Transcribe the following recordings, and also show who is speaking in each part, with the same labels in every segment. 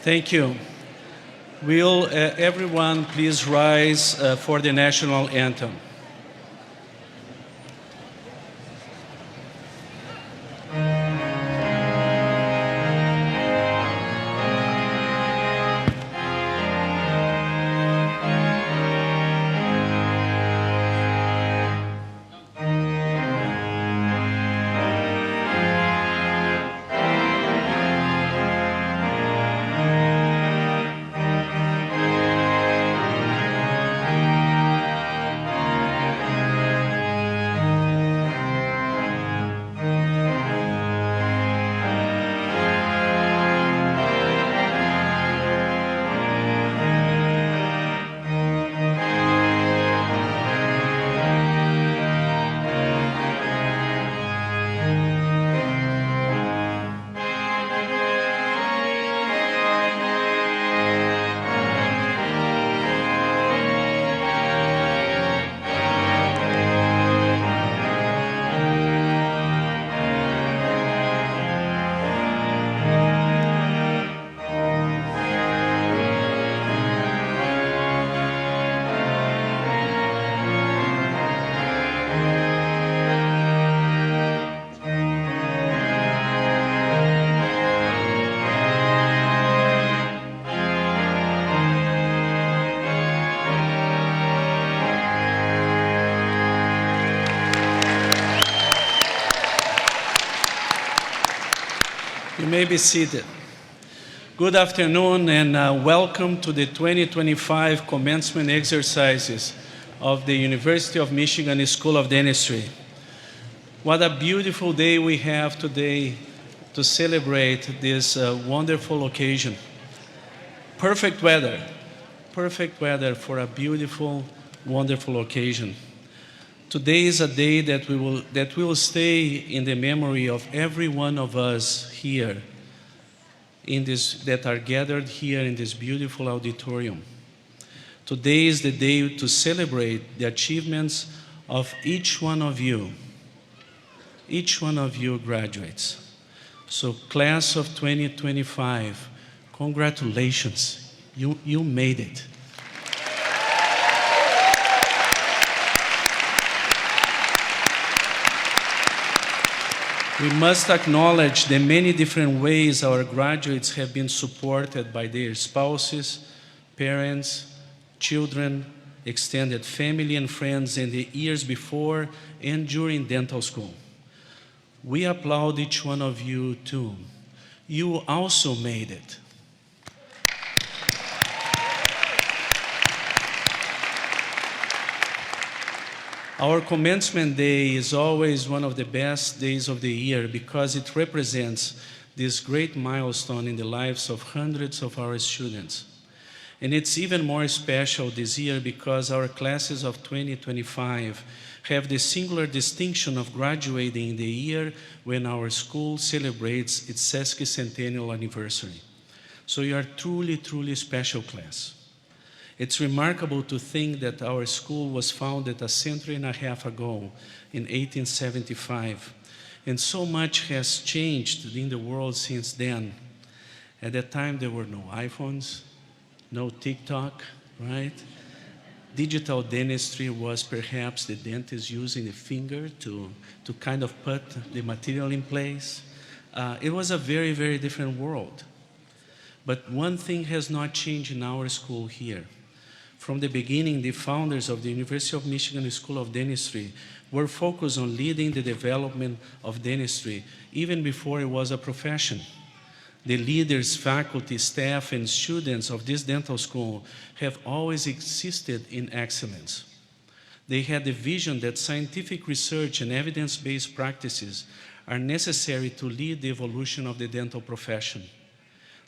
Speaker 1: Thank you. Will everyone please rise for the national anthem? You may be seated. Good afternoon and welcome to the 2025 commencement exercises of the University of Michigan School of Dentistry. What a beautiful day we have today to celebrate this wonderful occasion. Perfect weather for a beautiful, wonderful occasion. Today is a day that will stay in the memory of every one of us here that are gathered here in this beautiful auditorium. Today is the day to celebrate the achievements of each one of you graduates. So class of 2025, congratulations, you made it. We must acknowledge the many different ways our graduates have been supported by their spouses, parents, children, extended family and friends in the years before and during dental school. We applaud each one of you too. You also made it. Our commencement day is always one of the best days of the year because it represents this great milestone in the lives of hundreds of our students. And it's even more special this year because our classes of 2025 have the singular distinction of graduating in the year when our school celebrates its sesquicentennial anniversary. So you are truly, truly special class. It's remarkable to think that our school was founded a century and a half ago in 1875, and so much has changed in the world since then. At that time, there were no iPhones, no TikTok, right? Digital dentistry was perhaps the dentist using the finger to kind of put the material in place. It was a very, very different world. But one thing has not changed in our school here. From the beginning, the founders of the University of Michigan School of Dentistry were focused on leading the development of dentistry even before it was a profession. The leaders, faculty, staff, and students of this dental school have always existed in excellence. They had the vision that scientific research and evidence-based practices are necessary to lead the evolution of the dental profession.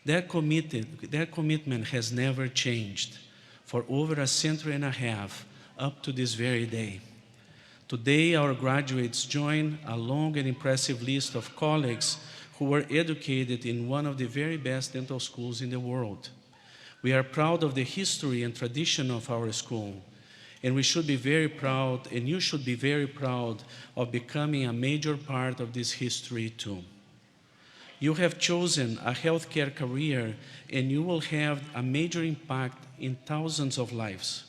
Speaker 1: Their commitment has never changed for over a century and a half up to this very day. Today, our graduates join a long and impressive list of colleagues who were educated in one of the very best dental schools in the world. We are proud of the history and tradition of our school, and we should be very proud, and you should be very proud of becoming a major part of this history too. You have chosen a healthcare career, and you will have a major impact in thousands of lives.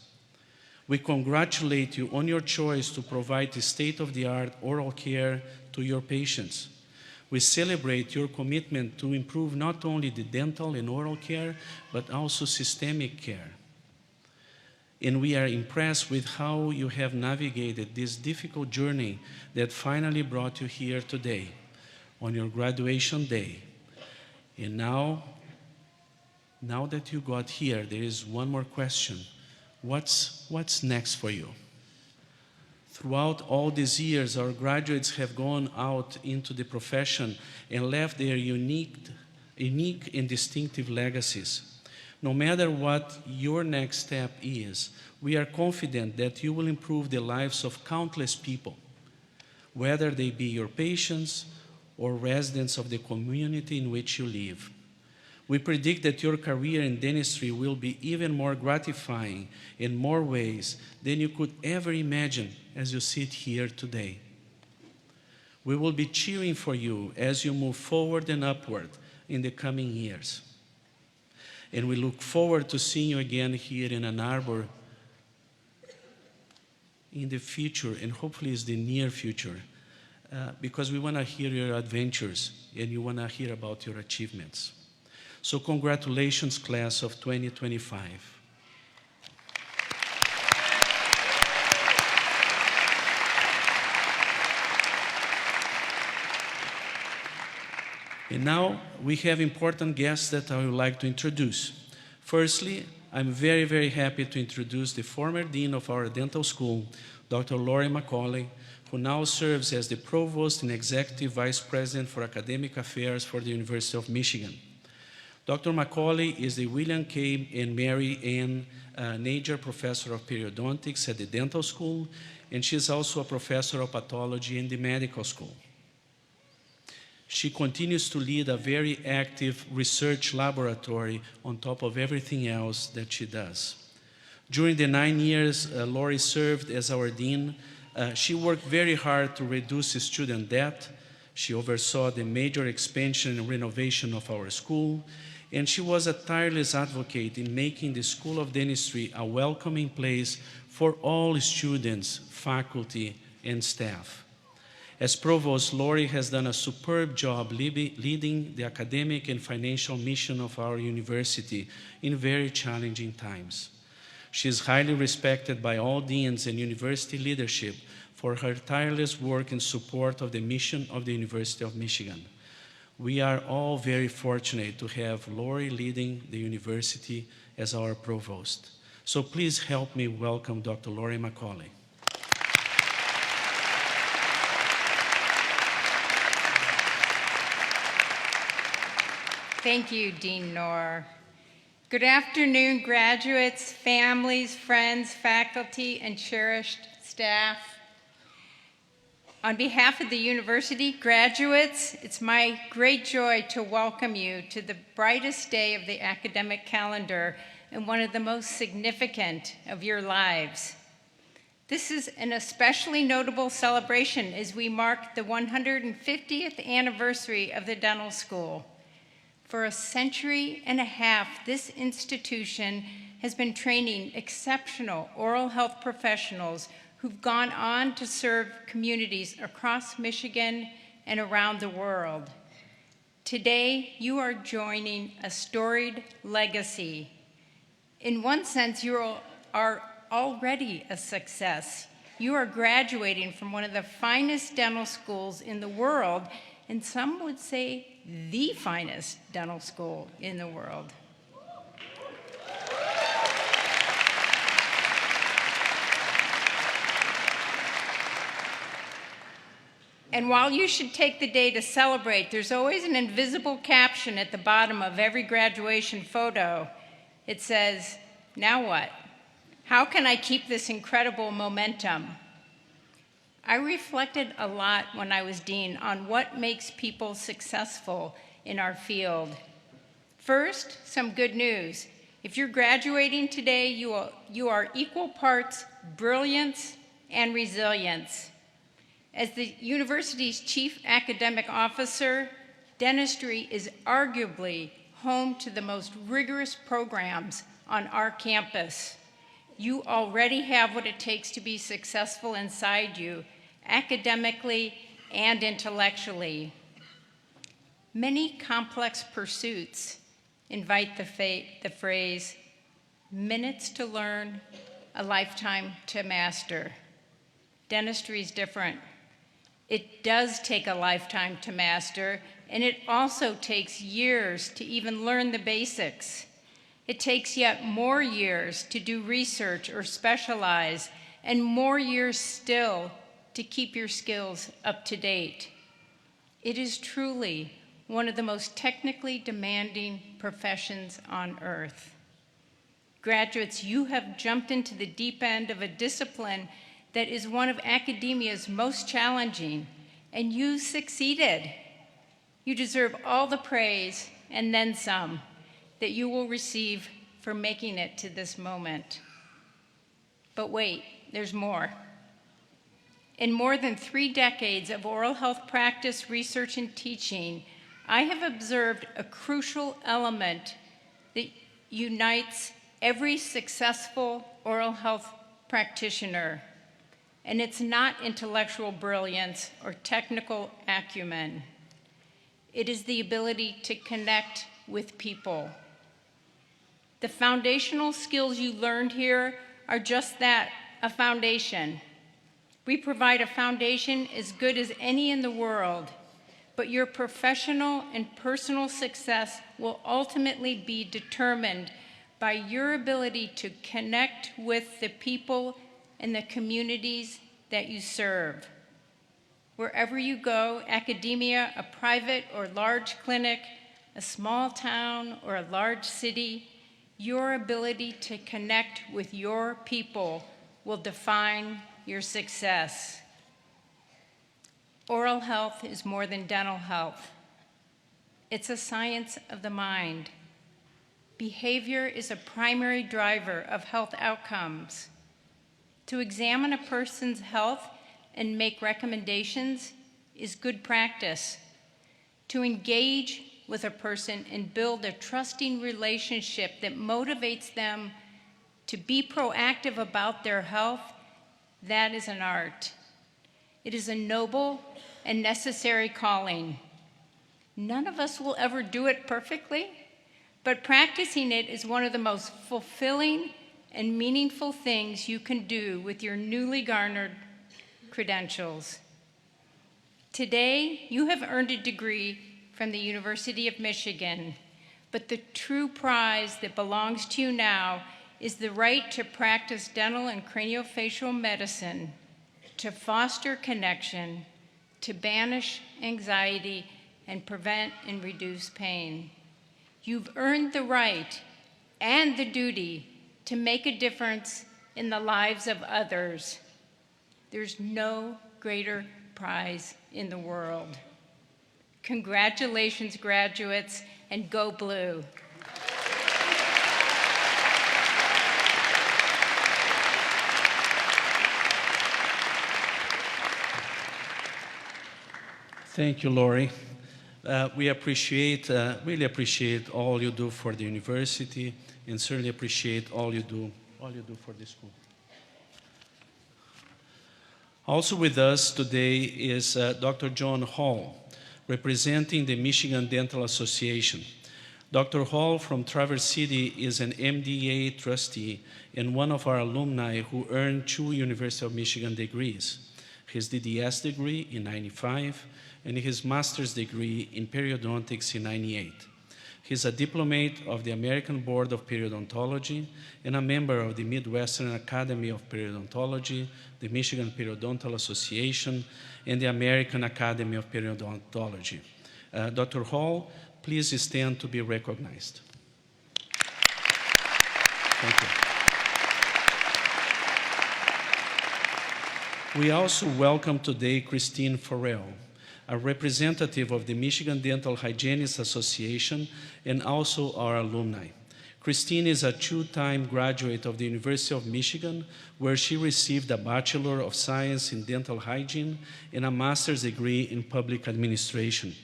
Speaker 1: We congratulate you on your choice to provide the state-of-the-art oral care to your patients. We celebrate your commitment to improve not only the dental and oral care, but also systemic care. And we are impressed with how you have navigated this difficult journey that finally brought you here today on your graduation day. And now that you got here, there is one more question. What's next for you? Throughout all these years, our graduates have gone out into the profession and left their unique and distinctive legacies. No matter what your next step is, we are confident that you will improve the lives of countless people, whether they be your patients or residents of the community in which you live. We predict that your career in dentistry will be even more gratifying in more ways than you could ever imagine as you sit here today. We will be cheering for you as you move forward and upward in the coming years. And we look forward to seeing you again here in Ann Arbor in the future, and hopefully it's the near future, because we want to hear your adventures and you want to hear about your achievements. So congratulations, class of 2025. And now we have important guests that I would like to introduce. Firstly, I'm very, very happy to introduce the former dean of our dental school, Dr. Lori McCauley, who now serves as the provost and executive vice president for academic affairs for the University of Michigan. Dr. McCauley is the William K. and Mary Ann Nager Professor of Periodontics at the dental school, and she's also a professor of pathology in the medical school. She continues to lead a very active research laboratory on top of everything else that she does. During the 9 years Lori served as our dean, she worked very hard to reduce student debt. She oversaw the major expansion and renovation of our school, and she was a tireless advocate in making the School of Dentistry a welcoming place for all students, faculty, and staff. As provost, Lori has done a superb job leading the academic and financial mission of our university in very challenging times. She is highly respected by all deans and university leadership for her tireless work in support of the mission of the University of Michigan. We are all very fortunate to have Lori leading the university as our provost. So please help me welcome Dr. Lori McCauley.
Speaker 2: Thank you, Dean Knorr. Good afternoon, graduates, families, friends, faculty, and cherished staff. On behalf of the university graduates, it's my great joy to welcome you to the brightest day of the academic calendar and one of the most significant of your lives. This is an especially notable celebration as we mark the 150th anniversary of the dental school. For a century and a half, this institution has been training exceptional oral health professionals who've gone on to serve communities across Michigan and around the world. Today, you are joining a storied legacy. In one sense, you are already a success. You are graduating from one of the finest dental schools in the world, and some would say the finest dental school in the world. And while you should take the day to celebrate, there's always an invisible caption at the bottom of every graduation photo. It says, "Now what? How can I keep this incredible momentum?" I reflected a lot when I was dean on what makes people successful in our field. First, some good news. If you're graduating today, you are equal parts brilliance and resilience. As the university's chief academic officer, Dentistry is arguably home to the most rigorous programs on our campus. You already have what it takes to be successful inside you, academically and intellectually. Many complex pursuits invite the phrase, minutes to learn, a lifetime to master. Dentistry is different. It does take a lifetime to master, and it also takes years to even learn the basics. It takes yet more years to do research or specialize, and more years still to keep your skills up to date. It is truly one of the most technically demanding professions on earth. Graduates, you have jumped into the deep end of a discipline that is one of academia's most challenging, and you succeeded. You deserve all the praise and then some that you will receive for making it to this moment. But wait, there's more. In more than 3 decades of oral health practice, research, and teaching, I have observed a crucial element that unites every successful oral health practitioner, and it's not intellectual brilliance or technical acumen. It is the ability to connect with people. The foundational skills you learned here are just that, a foundation. We provide a foundation as good as any in the world, but your professional and personal success will ultimately be determined by your ability to connect with the people and the communities that you serve. Wherever you go, academia, a private or large clinic, a small town or a large city, your ability to connect with your people will define your success. Oral health is more than dental health. It's a science of the mind. Behavior is a primary driver of health outcomes. To examine a person's health and make recommendations is good practice. To engage with a person and build a trusting relationship that motivates them to be proactive about their health, that is an art. It is a noble and necessary calling. None of us will ever do it perfectly, but practicing it is one of the most fulfilling and meaningful things you can do with your newly garnered credentials. Today, you have earned a degree from the University of Michigan, but the true prize that belongs to you now is the right to practice dental and craniofacial medicine, to foster connection, to banish anxiety, and prevent and reduce pain. You've earned the right and the duty to make a difference in the lives of others. There's no greater prize in the world. Congratulations, graduates, and go blue.
Speaker 1: Thank you, Lori. We really appreciate all you do for the university, and certainly appreciate all you do for the school. Also with us today is Dr. John Hall, representing the Michigan Dental Association. Dr. Hall from Traverse City is an MDA trustee and one of our alumni who earned 2 University of Michigan degrees, his DDS degree in '95 and his master's degree in periodontics in '98. He's a diplomate of the American Board of Periodontology and a member of the Midwestern Academy of Periodontology, the Michigan Periodontal Association, and the American Academy of Periodontology. Dr. Hall, please stand to be recognized. Thank you. We also welcome today Christine Farrell, a representative of the Michigan Dental Hygienists Association and also our alumni. Christine is a 2-time graduate of the University of Michigan, where she received a Bachelor of Science in Dental Hygiene and a master's degree in Public Administration.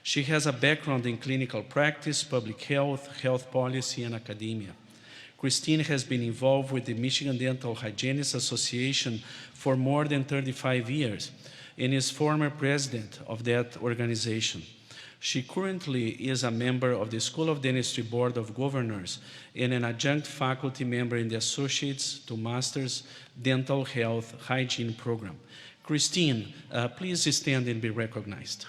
Speaker 1: She has a background in clinical practice, public health, health policy, and academia. Christine has been involved with the Michigan Dental Hygienists Association for more than 35 years and is former president of that organization. She currently is a member of the School of Dentistry Board of Governors and an adjunct faculty member in the Associates to Masters Dental Health Hygiene program. Christine, please stand and be recognized.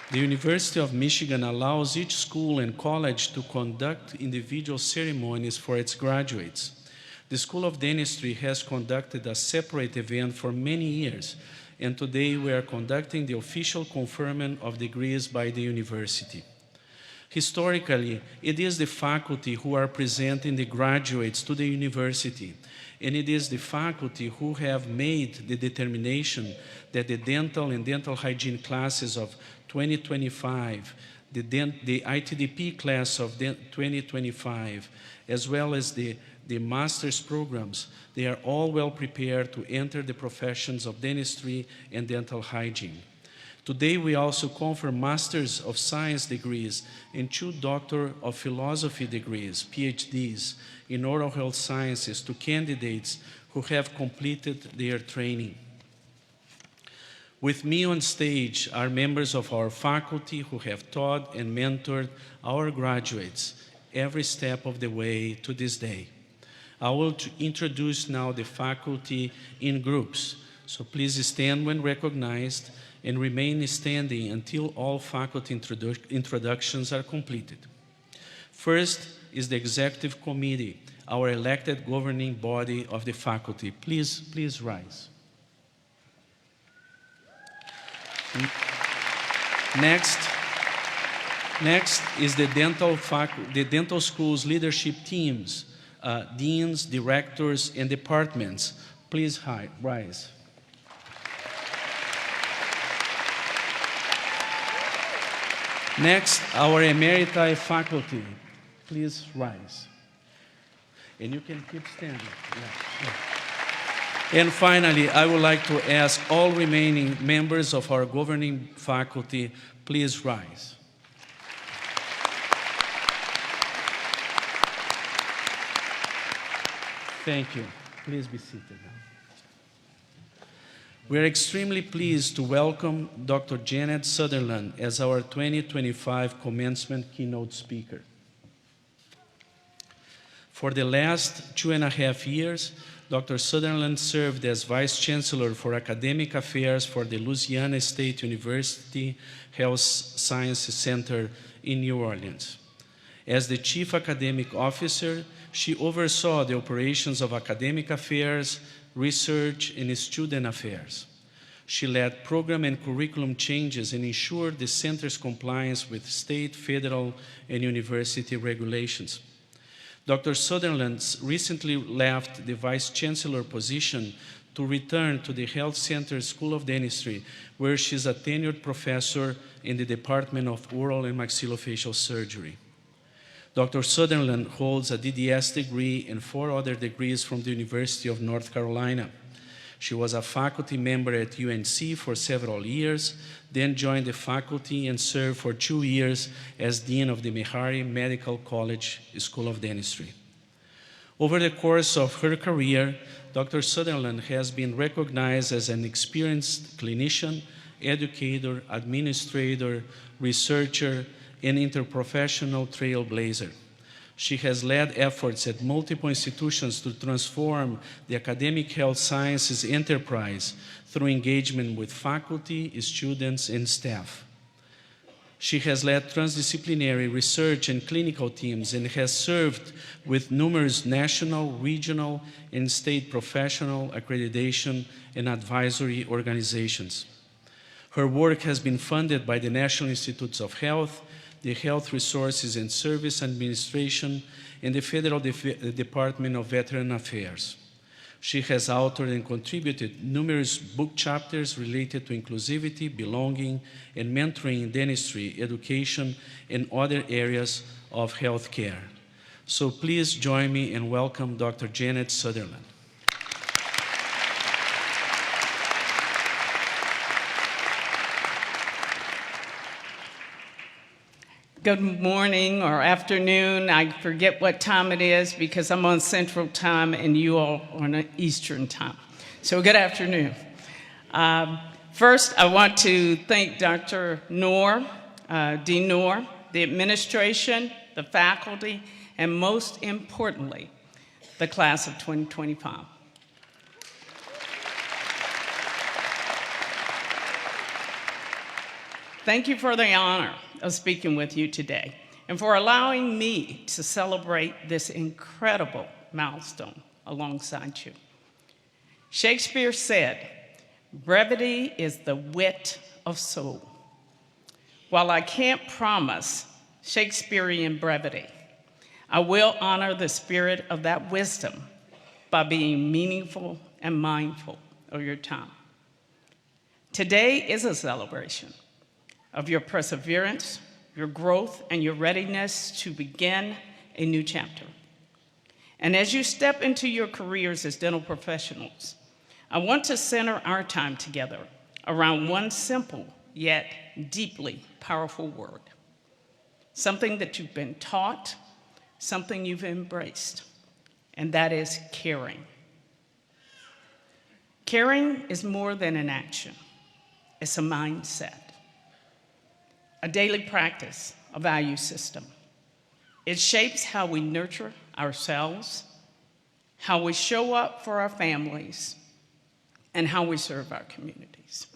Speaker 1: The University of Michigan allows each school and college to conduct individual ceremonies for its graduates. The School of Dentistry has conducted a separate event for many years, and today we are conducting the official conferment of degrees by the university. Historically, it is the faculty who are presenting the graduates to the university, and it is the faculty who have made the determination that the dental and dental hygiene classes of 2025, the ITDP class of 2025, as well as the master's programs, they are all well prepared to enter the professions of dentistry and dental hygiene. Today, we also confer Masters of Science degrees and 2 Doctor of Philosophy degrees, PhDs, in oral health sciences to candidates who have completed their training. With me on stage are members of our faculty who have taught and mentored our graduates every step of the way to this day. I will introduce now the faculty in groups, so please stand when recognized and remain standing until all faculty introductions are completed. First is the Executive Committee, our elected governing body of the faculty. Please rise. Next is the dental school's leadership teams, deans, directors, and departments. Please rise. Next, our emeriti faculty. Please rise. And you can keep standing. Yeah. And finally, I would like to ask all remaining members of our governing faculty, please rise. Thank you. Please be seated now. We are extremely pleased to welcome Dr. Janet Sutherland as our 2025 commencement keynote speaker. For the last 2.5 years, Dr. Sutherland served as Vice Chancellor for Academic Affairs for the Louisiana State University Health Sciences Center in New Orleans. As the Chief Academic Officer, she oversaw the operations of academic affairs, research, and student affairs. She led program and curriculum changes and ensured the center's compliance with state, federal, and university regulations. Dr. Sutherland recently left the Vice Chancellor position to return to the Health Center School of Dentistry, where she's a tenured professor in the Department of Oral and Maxillofacial Surgery. Dr. Sutherland holds a DDS degree and 4 other degrees from the University of North Carolina. She was a faculty member at UNC for several years, then joined the faculty and served for 2 years as Dean of the Meharry Medical College School of Dentistry. Over the course of her career, Dr. Sutherland has been recognized as an experienced clinician, educator, administrator, researcher, and interprofessional trailblazer. She has led efforts at multiple institutions to transform the academic health sciences enterprise through engagement with faculty, students, and staff. She has led transdisciplinary research and clinical teams and has served with numerous national, regional, and state professional accreditation and advisory organizations. Her work has been funded by the National Institutes of Health, the Health Resources and Service Administration, and the Federal Department of Veteran Affairs. She has authored and contributed numerous book chapters related to inclusivity, belonging, and mentoring in dentistry, education, and other areas of healthcare. So please join me and welcome Dr. Janet Sutherland.
Speaker 3: Good morning or afternoon. I forget what time it is because I'm on Central Time and you all are on Eastern Time. So good afternoon. First, I want to thank Dr. Noor, Dean Noor, the administration, the faculty, and most importantly, the class of 2025. Thank you for the honor of speaking with you today and for allowing me to celebrate this incredible milestone alongside you. Shakespeare said, "Brevity is the wit of soul." While I can't promise Shakespearean brevity, I will honor the spirit of that wisdom by being meaningful and mindful of your time. Today is a celebration of your perseverance, your growth, and your readiness to begin a new chapter. And as you step into your careers as dental professionals, I want to center our time together around one simple yet deeply powerful word, something that you've been taught, something you've embraced, and that is caring. Caring is more than an action. It's a mindset, a daily practice, a value system. It shapes how we nurture ourselves, how we show up for our families, and how we serve our communities.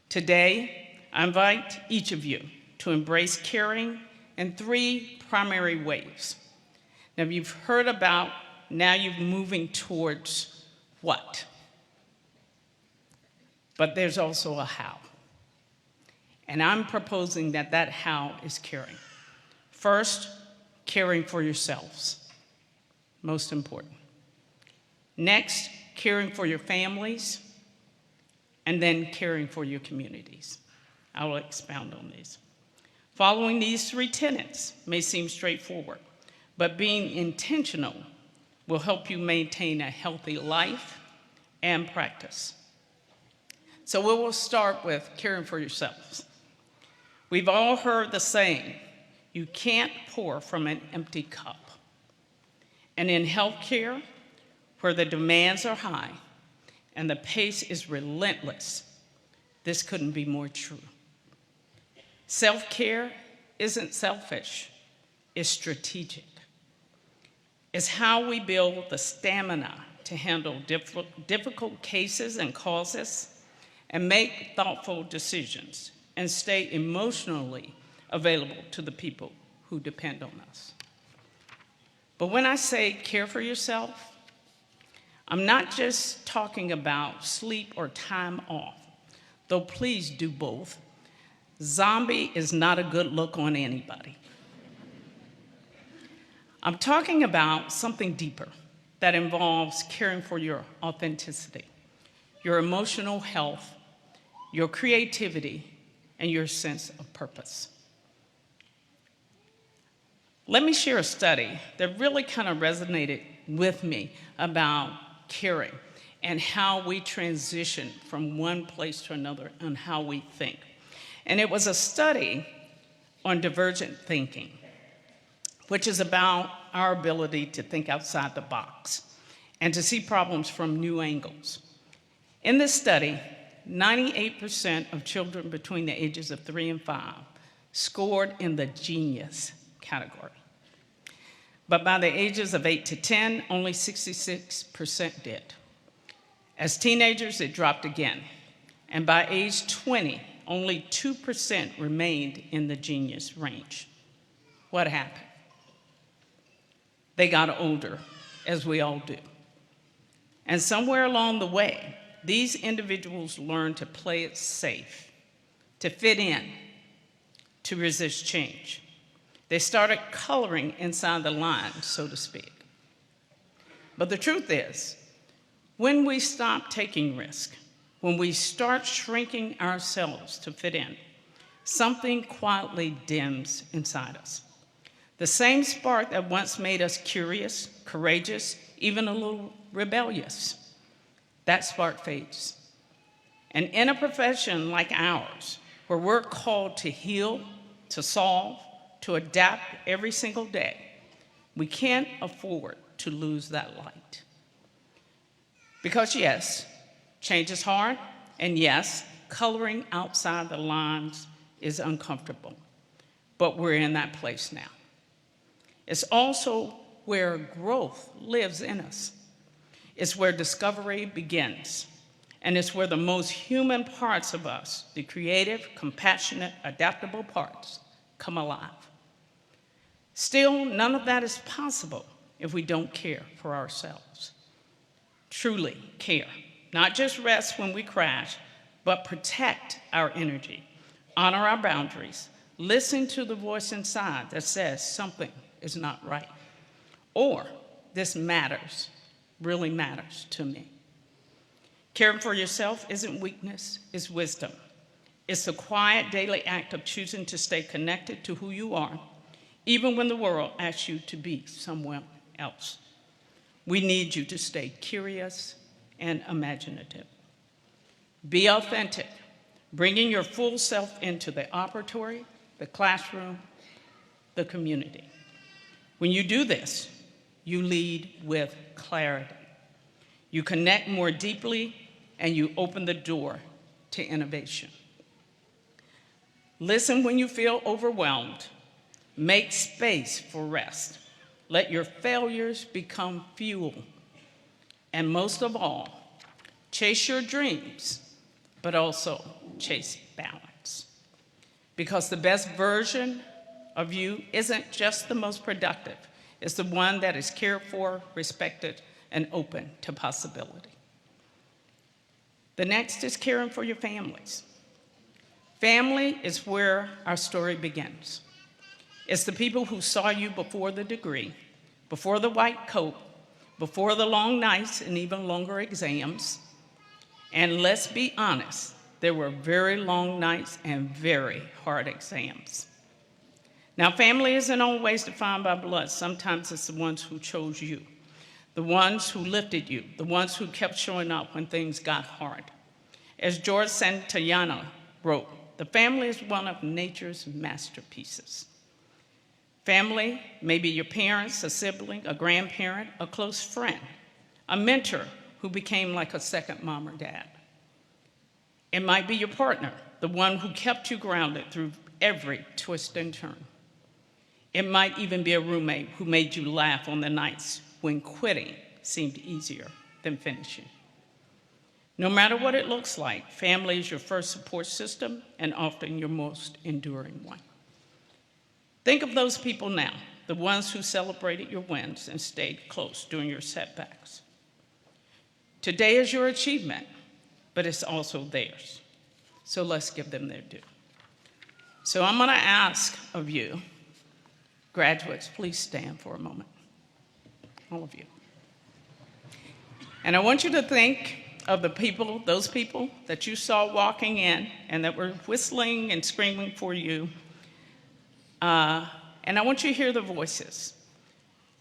Speaker 3: Today, I invite each of you to embrace caring in three primary ways. Now, you've heard about, now you're moving towards what? But there's also a how. And I'm proposing that that how is caring. First, caring for yourselves, most important. Next, caring for your families, and then caring for your communities. I will expound on these. Following these three tenets may seem straightforward, but being intentional will help you maintain a healthy life and practice. So we will start with caring for yourselves. We've all heard the saying, you can't pour from an empty cup. And in healthcare, where the demands are high and the pace is relentless, this couldn't be more true. Self-care isn't selfish, it's strategic. It's how we build the stamina to handle difficult cases and causes and make thoughtful decisions and stay emotionally available to the people who depend on us. But when I say care for yourself, I'm not just talking about sleep or time off, though please do both. Zombie is not a good look on anybody. I'm talking about something deeper that involves caring for your authenticity, your emotional health, your creativity, and your sense of purpose. Let me share a study that really kind of resonated with me about caring and how we transition from one place to another and how we think. And it was a study on divergent thinking, which is about our ability to think outside the box and to see problems from new angles. In this study, 98% of children between the ages of 3 and 5 scored in the genius category. But by the ages of 8 to 10, only 66% did. As teenagers, it dropped again. And by age 20, only 2% remained in the genius range. What happened? They got older, as we all do. And somewhere along the way, these individuals learned to play it safe, to fit in, to resist change. They started coloring inside the lines, so to speak. But the truth is, when we stop taking risk, when we start shrinking ourselves to fit in, something quietly dims inside us. The same spark that once made us curious, courageous, even a little rebellious, that spark fades. And in a profession like ours, where we're called to heal, to solve, to adapt every single day, we can't afford to lose that light. Because yes, change is hard, and yes, coloring outside the lines is uncomfortable, but we're in that place now. It's also where growth lives in us. It's where discovery begins, and it's where the most human parts of us, the creative, compassionate, adaptable parts, come alive. Still, none of that is possible if we don't care for ourselves. Truly care, not just rest when we crash, but protect our energy, honor our boundaries, listen to the voice inside that says something is not right, or this matters, really matters to me. Caring for yourself isn't weakness, it's wisdom. It's the quiet daily act of choosing to stay connected to who you are, even when the world asks you to be someone else. We need you to stay curious and imaginative. Be authentic, bringing your full self into the operatory, the classroom, the community. When you do this, you lead with clarity. You connect more deeply, and you open the door to innovation. Listen when you feel overwhelmed. Make space for rest. Let your failures become fuel. And most of all, chase your dreams, but also chase balance. Because the best version of you isn't just the most productive. It's the one that is cared for, respected, and open to possibility. The next is caring for your families. Family is where our story begins. It's the people who saw you before the degree, before the white coat, before the long nights and even longer exams. And let's be honest, there were very long nights and very hard exams. Now, family isn't always defined by blood. Sometimes it's the ones who chose you, the ones who lifted you, the ones who kept showing up when things got hard. As George Santayana wrote, the family is one of nature's masterpieces. Family may be your parents, a sibling, a grandparent, a close friend, a mentor who became like a second mom or dad. It might be your partner, the one who kept you grounded through every twist and turn. It might even be a roommate who made you laugh on the nights when quitting seemed easier than finishing. No matter what it looks like, family is your first support system and often your most enduring one. Think of those people now, the ones who celebrated your wins and stayed close during your setbacks. Today is your achievement, but it's also theirs. So let's give them their due. So I'm going to ask of you, graduates, please stand for a moment, all of you. And I want you to think of the people, those people that you saw walking in and that were whistling and screaming for you. And I want you to hear the voices,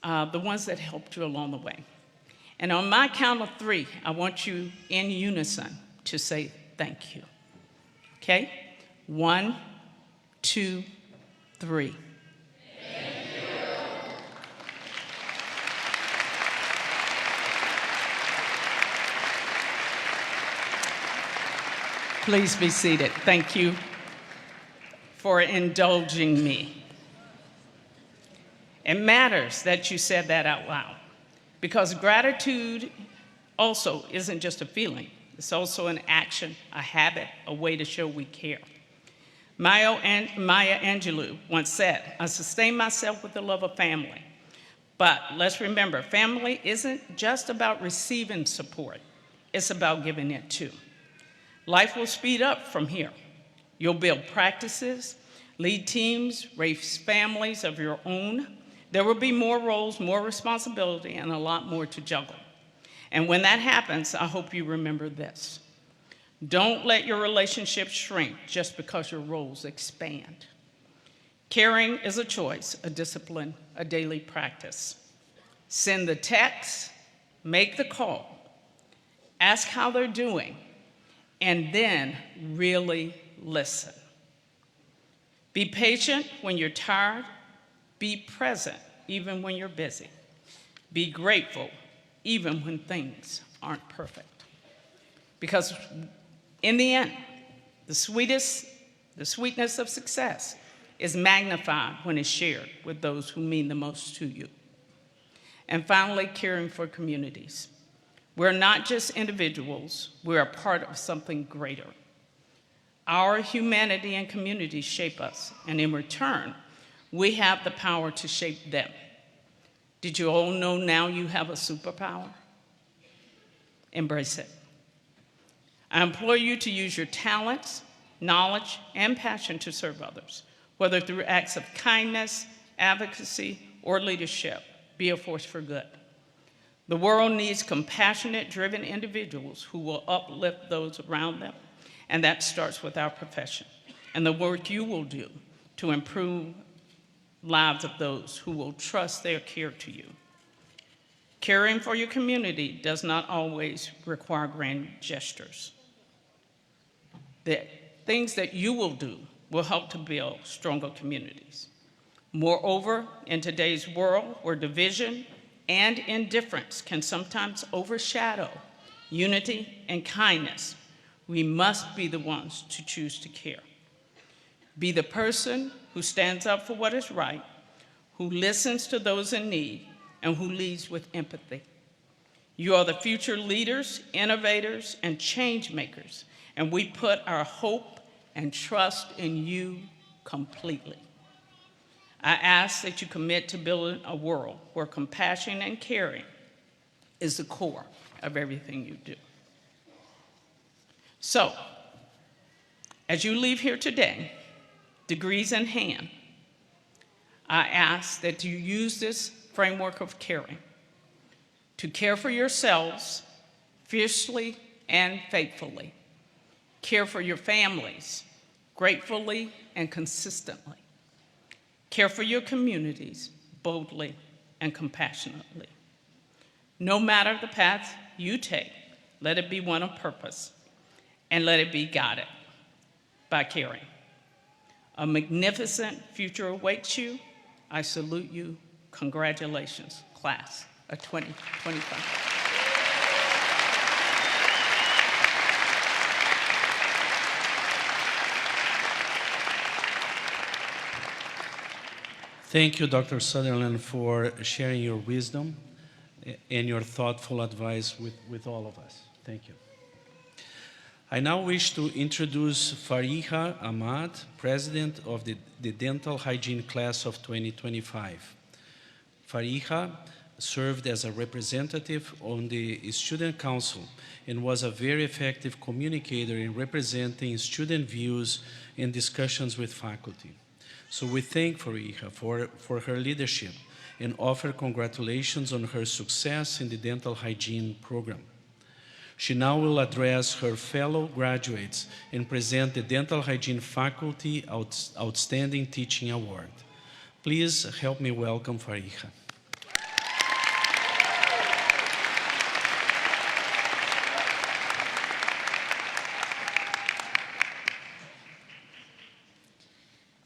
Speaker 3: the ones that helped you along the way. And on my count of 3, I want you in unison to say thank you. Okay? 1, 2, 3. Please be seated. Thank you for indulging me. It matters that you said that out loud, because gratitude also isn't just a feeling. It's also an action, a habit, a way to show we care. Maya Angelou once said, "I sustain myself with the love of family." But let's remember, family isn't just about receiving support. It's about giving it too. Life will speed up from here. You'll build practices, lead teams, raise families of your own. There will be more roles, more responsibility, and a lot more to juggle. And when that happens, I hope you remember this. Don't let your relationships shrink just because your roles expand. Caring is a choice, a discipline, a daily practice. Send the text, make the call, ask how they're doing, and then really listen. Be patient when you're tired. Be present even when you're busy. Be grateful even when things aren't perfect. Because in the end, the sweetness of success is magnified when it's shared with those who mean the most to you. And finally, caring for communities. We're not just individuals, we're a part of something greater. Our humanity and communities shape us, and in return, we have the power to shape them. Did you all know now you have a superpower? Embrace it. I implore you to use your talents, knowledge, and passion to serve others, whether through acts of kindness, advocacy, or leadership. Be a force for good. The world needs compassionate, driven individuals who will uplift those around them, and that starts with our profession and the work you will do to improve lives of those who will trust their care to you. Caring for your community does not always require grand gestures. The things that you will do will help to build stronger communities. Moreover, in today's world where division and indifference can sometimes overshadow unity and kindness, we must be the ones to choose to care. Be the person who stands up for what is right, who listens to those in need, and who leads with empathy. You are the future leaders, innovators, and change makers, and we put our hope and trust in you completely. I ask that you commit to building a world where compassion and caring is the core of everything you do. So, as you leave here today, degrees in hand, I ask that you use this framework of caring to care for yourselves fiercely and faithfully, care for your families gratefully and consistently, care for your communities boldly and compassionately. No matter the path you take, let it be one of purpose, and let it be guided by caring. A magnificent future awaits you. I salute you. Congratulations, class of 2025.
Speaker 1: Thank you, Dr. Sutherland, for sharing your wisdom and your thoughtful advice with all of us. Thank you. I now wish to introduce Fariha Ahmad, President of the Dental Hygiene Class of 2025. Fariha served as a representative on the Student Council and was a very effective communicator in representing student views and discussions with faculty. So we thank Fariha for her leadership and offer congratulations on her success in the dental hygiene program. She now will address her fellow graduates and present the Dental Hygiene Faculty Outstanding Teaching Award. Please help me welcome Fariha.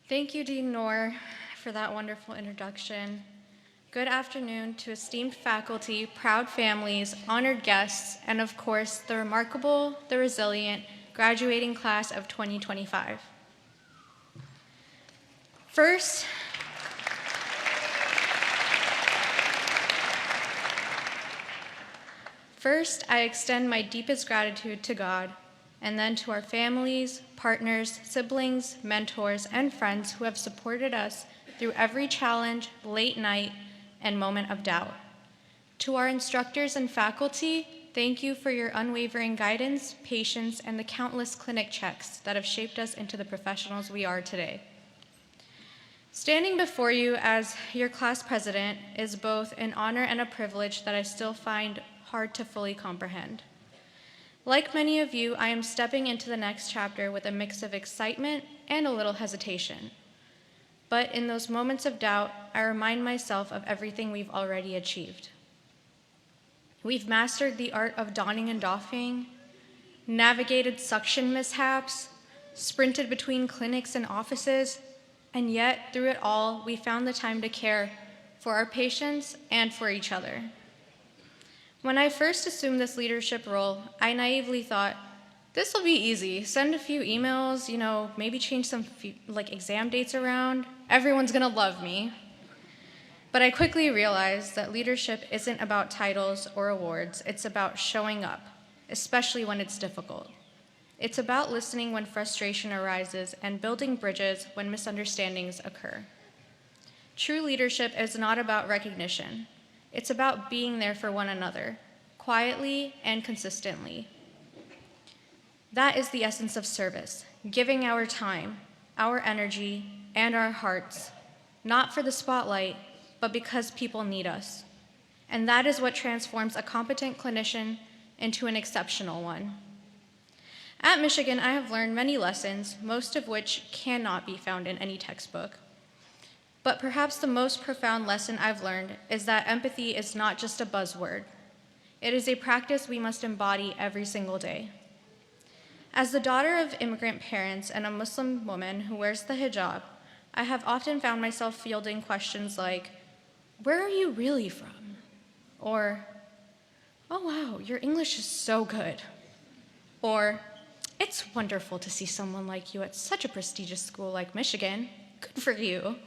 Speaker 4: Thank you, Dean Noor, for that wonderful introduction. Good afternoon to esteemed faculty, proud families, honored guests, and of course, the remarkable, the resilient graduating class of 2025. First, I extend my deepest gratitude to God, and then to our families, partners, siblings, mentors, and friends who have supported us through every challenge, late night, and moment of doubt. To our instructors and faculty, thank you for your unwavering guidance, patience, and the countless clinic checks that have shaped us into the professionals we are today. Standing before you as your class president is both an honor and a privilege that I still find hard to fully comprehend. Like many of you, I am stepping into the next chapter with a mix of excitement and a little hesitation. But in those moments of doubt, I remind myself of everything we've already achieved. We've mastered the art of donning and doffing, navigated suction mishaps, sprinted between clinics and offices, And yet, through it all, we found the time to care for our patients and for each other. When I first assumed this leadership role, I naively thought, this will be easy. Send a few emails, maybe change some exam dates around. Everyone's gonna love me. But I quickly realized that leadership isn't about titles or awards. It's about showing up, especially when it's difficult. It's about listening when frustration arises and building bridges when misunderstandings occur. True leadership is not about recognition. It's about being there for one another, quietly and consistently. That is the essence of service, giving our time, our energy, and our hearts, not for the spotlight, but because people need us. And that is what transforms a competent clinician into an exceptional one. At Michigan, I have learned many lessons, most of which cannot be found in any textbook. But perhaps the most profound lesson I've learned is that empathy is not just a buzzword. It is a practice we must embody every single day. As the daughter of immigrant parents and a Muslim woman who wears the hijab, I have often found myself fielding questions like, "Where are you really from?" Or, "Oh wow, your English is so good." Or, "It's wonderful to see someone like you at such a prestigious school like Michigan. Good for you."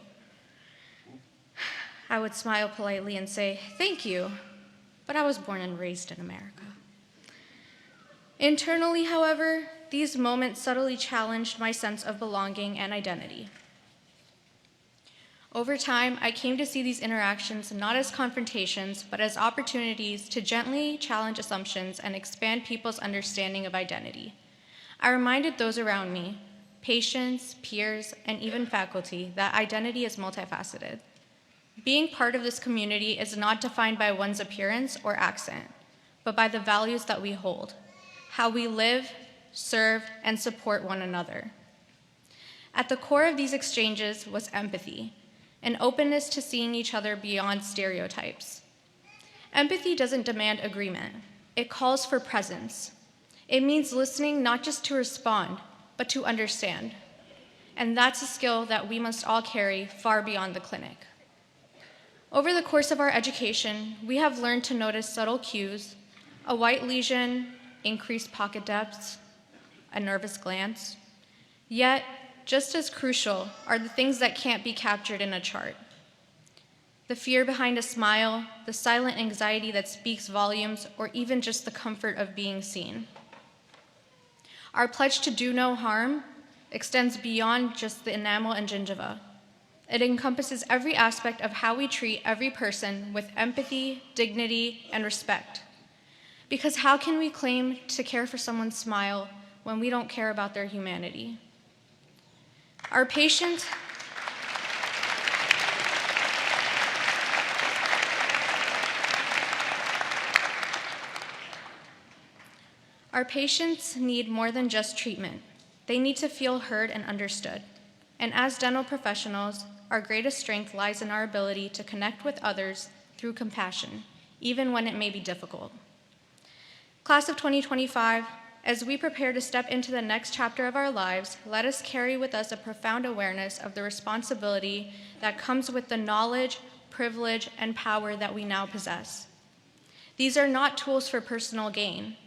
Speaker 4: I would smile politely and say, "Thank you, but I was born and raised in America." Internally, however, these moments subtly challenged my sense of belonging and identity. Over time, I came to see these interactions not as confrontations, but as opportunities to gently challenge assumptions and expand people's understanding of identity. I reminded those around me, patients, peers, and even faculty, that identity is multifaceted. Being part of this community is not defined by one's appearance or accent, but by the values that we hold, how we live, serve, and support one another. At the core of these exchanges was empathy, an openness to seeing each other beyond stereotypes. Empathy doesn't demand agreement. It calls for presence. It means listening not just to respond, but to understand. And that's a skill that we must all carry far beyond the clinic. Over the course of our education, we have learned to notice subtle cues, a white lesion, increased pocket depths, a nervous glance. Yet, just as crucial are the things that can't be captured in a chart. The fear behind a smile, the silent anxiety that speaks volumes, or even just the comfort of being seen. Our pledge to do no harm extends beyond just the enamel and gingiva. It encompasses every aspect of how we treat every person with empathy, dignity, and respect. Because how can we claim to care for someone's smile when we don't care about their humanity? Our patients need more than just treatment. They need to feel heard and understood. And as dental professionals, our greatest strength lies in our ability to connect with others through compassion, even when it may be difficult. Class of 2025, as we prepare to step into the next chapter of our lives, let us carry with us a profound awareness of the responsibility that comes with the knowledge, privilege, and power that we now possess. These are not tools for personal gain.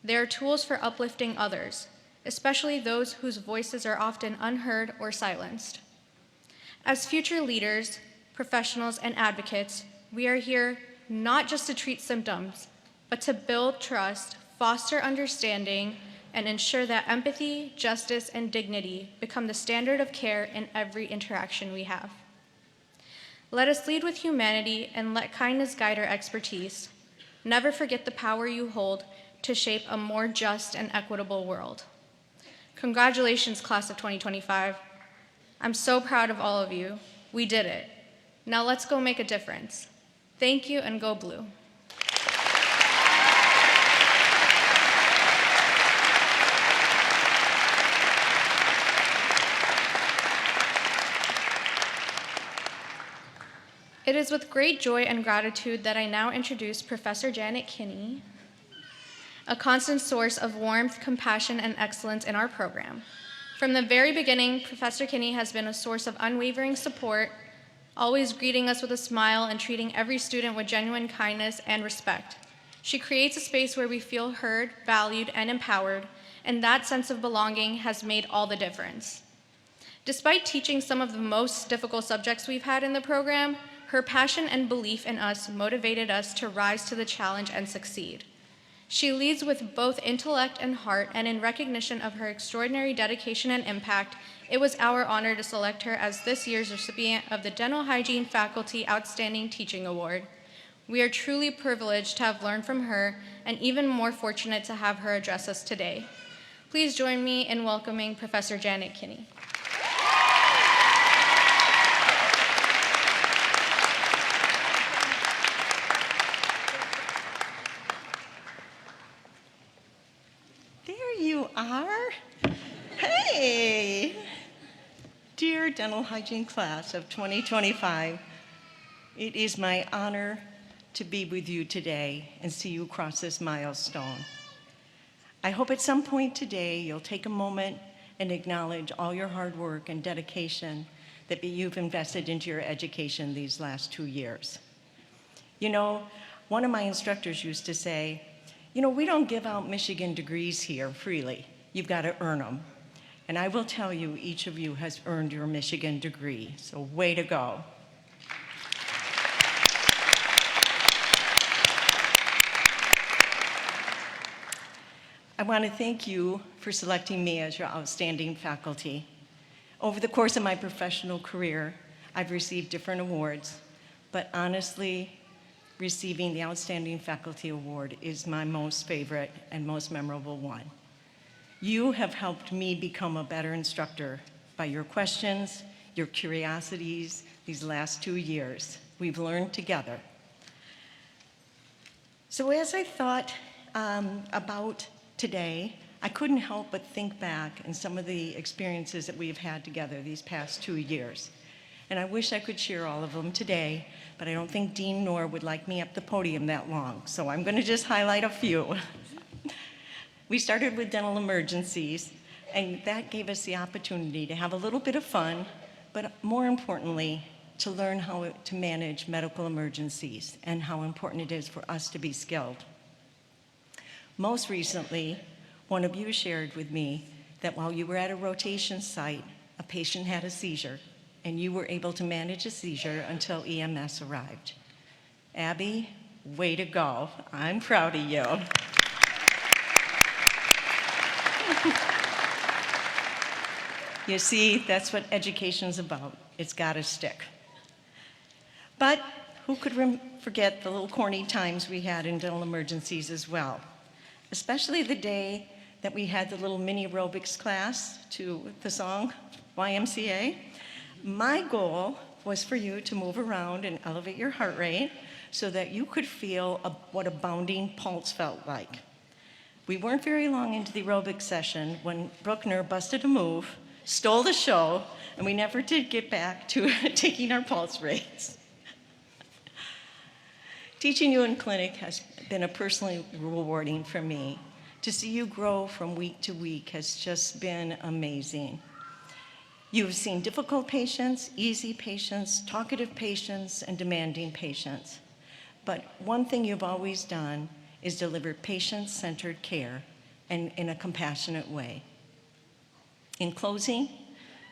Speaker 4: They are tools for uplifting others, especially those whose voices are often unheard or silenced. As future leaders, professionals, and advocates, we are here not just to treat symptoms, but to build trust, foster understanding, and ensure that empathy, justice, and dignity become the standard of care in every interaction we have. Let us lead with humanity and let kindness guide our expertise. Never forget the power you hold to shape a more just and equitable world. Congratulations, class of 2025. I'm so proud of all of you. We did it. Now let's go make a difference. Thank you, and go blue. It is with great joy and gratitude that I now introduce Professor Janet Kinney, a constant source of warmth, compassion, and excellence in our program. From the very beginning, Professor Kinney has been a source of unwavering support, always greeting us with a smile and treating every student with genuine kindness and respect. She creates a space where we feel heard, valued, and empowered, and that sense of belonging has made all the difference. Despite teaching some of the most difficult subjects we've had in the program, her passion and belief in us motivated us to rise to the challenge and succeed. She leads with both intellect and heart, and in recognition of her extraordinary dedication and impact, it was our honor to select her as this year's recipient of the Dental Hygiene Faculty Outstanding Teaching Award. We are truly privileged to have learned from her, and even more fortunate to have her address us today. Please join me in welcoming Professor Janet Kinney.
Speaker 5: There you are. Hey! Dear Dental Hygiene class of 2025, it is my honor to be with you today and see you cross this milestone. I hope at some point today you'll take a moment and acknowledge all your hard work and dedication that you've invested into your education these last 2 years. You know, one of my instructors used to say, we don't give out Michigan degrees here freely. You've got to earn them. And I will tell you, each of you has earned your Michigan degree, so way to go. I want to thank you for selecting me as your outstanding faculty. Over the course of my professional career, I've received different awards, but honestly, receiving the Outstanding Faculty Award is my most favorite and most memorable one. You have helped me become a better instructor by your questions, your curiosities these last 2 years. We've learned together. So as I thought about today, I couldn't help but think back on some of the experiences that we've had together these past 2 years. And I wish I could share all of them today, but I don't think Dean Knorr would like me up the podium that long, so I'm going to just highlight a few. We started with dental emergencies, and that gave us the opportunity to have a little bit of fun, but more importantly, to learn how to manage medical emergencies and how important it is for us to be skilled. Most recently, one of you shared with me that while you were at a rotation site, a patient had a seizure, and you were able to manage a seizure until EMS arrived. Abby, way to go. I'm proud of you. You see, that's what education's about. It's gotta stick. But who could forget the little corny times we had in dental emergencies as well? Especially the day that we had the little mini aerobics class to the song YMCA. My goal was for you to move around and elevate your heart rate so that you could feel what a bounding pulse felt like. We weren't very long into the aerobics session when Bruckner busted a move, stole the show, and we never did get back to taking our pulse rates. Teaching you in clinic has been personally rewarding for me. To see you grow from week to week has just been amazing. You've seen difficult patients, easy patients, talkative patients, and demanding patients. But one thing you've always done is deliver patient-centered care and in a compassionate way. In closing,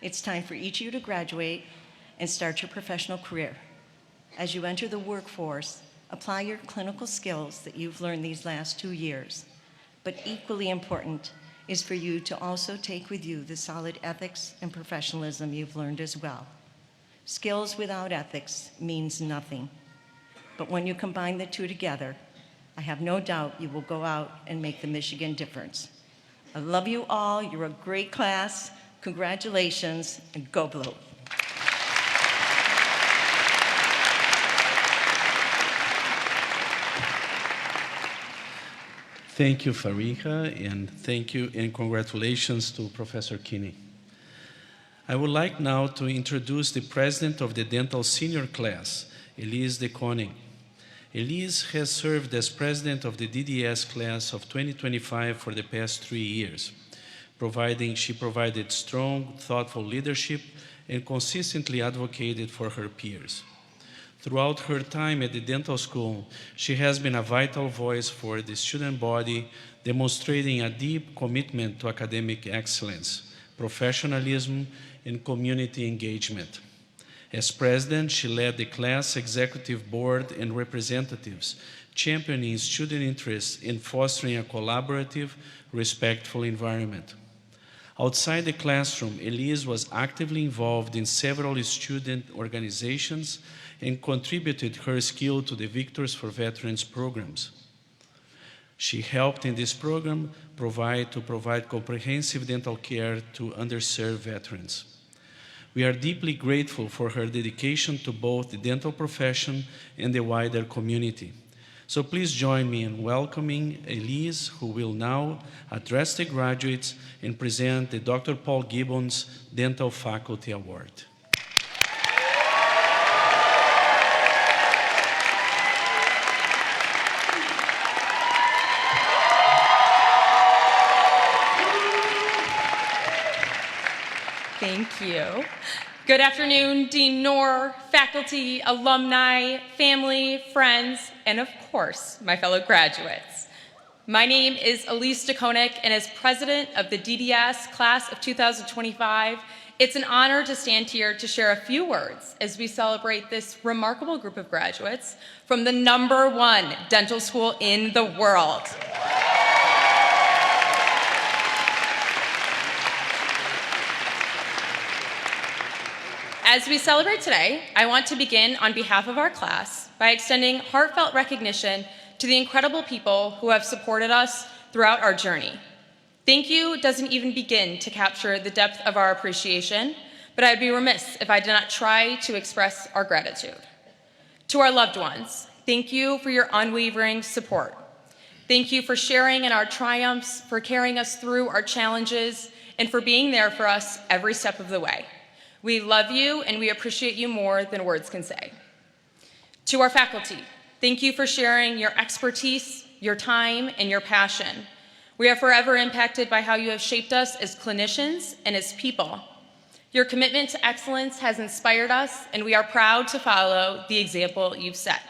Speaker 5: it's time for each of you to graduate and start your professional career. As you enter the workforce, apply your clinical skills that you've learned these last 2 years. But equally important is for you to also take with you the solid ethics and professionalism you've learned as well. Skills without ethics means nothing. But when you combine the two together, I have no doubt you will go out and make the Michigan difference. I love you all. You're a great class. Congratulations, and go Blue.
Speaker 1: Thank you, Fariha, and thank you and congratulations to Professor Kinney. I would like now to introduce the president of the dental senior class, Elise de Koning. Elise has served as president of the DDS class of 2025 for the past 3 years. She provided strong, thoughtful leadership and consistently advocated for her peers. Throughout her time at the dental school, she has been a vital voice for the student body, demonstrating a deep commitment to academic excellence, professionalism, and community engagement. As president, she led the class executive board and representatives, championing student interests in fostering a collaborative, respectful environment. Outside the classroom, Elise was actively involved in several student organizations and contributed her skill to the Victors for Veterans programs. She helped in this program provide comprehensive dental care to underserved veterans. We are deeply grateful for her dedication to both the dental profession and the wider community. So please join me in welcoming Elise, who will now address the graduates and present the Dr. Paul Gibbons Dental Faculty Award.
Speaker 6: Thank you. Good afternoon, Dean Knorr, faculty, alumni, family, friends, and of course, my fellow graduates. My name is Elise DeKonik, and as president of the DDS class of 2025, it's an honor to stand here to share a few words as we celebrate this remarkable group of graduates from the #1 dental school in the world. As we celebrate today, I want to begin on behalf of our class by extending heartfelt recognition to the incredible people who have supported us throughout our journey. Thank you doesn't even begin to capture the depth of our appreciation, but I'd be remiss if I did not try to express our gratitude. To our loved ones, thank you for your unwavering support. Thank you for sharing in our triumphs, for carrying us through our challenges, and for being there for us every step of the way. We love you, and we appreciate you more than words can say. To our faculty, thank you for sharing your expertise, your time, and your passion. We are forever impacted by how you have shaped us as clinicians and as people. Your commitment to excellence has inspired us, and we are proud to follow the example you've set.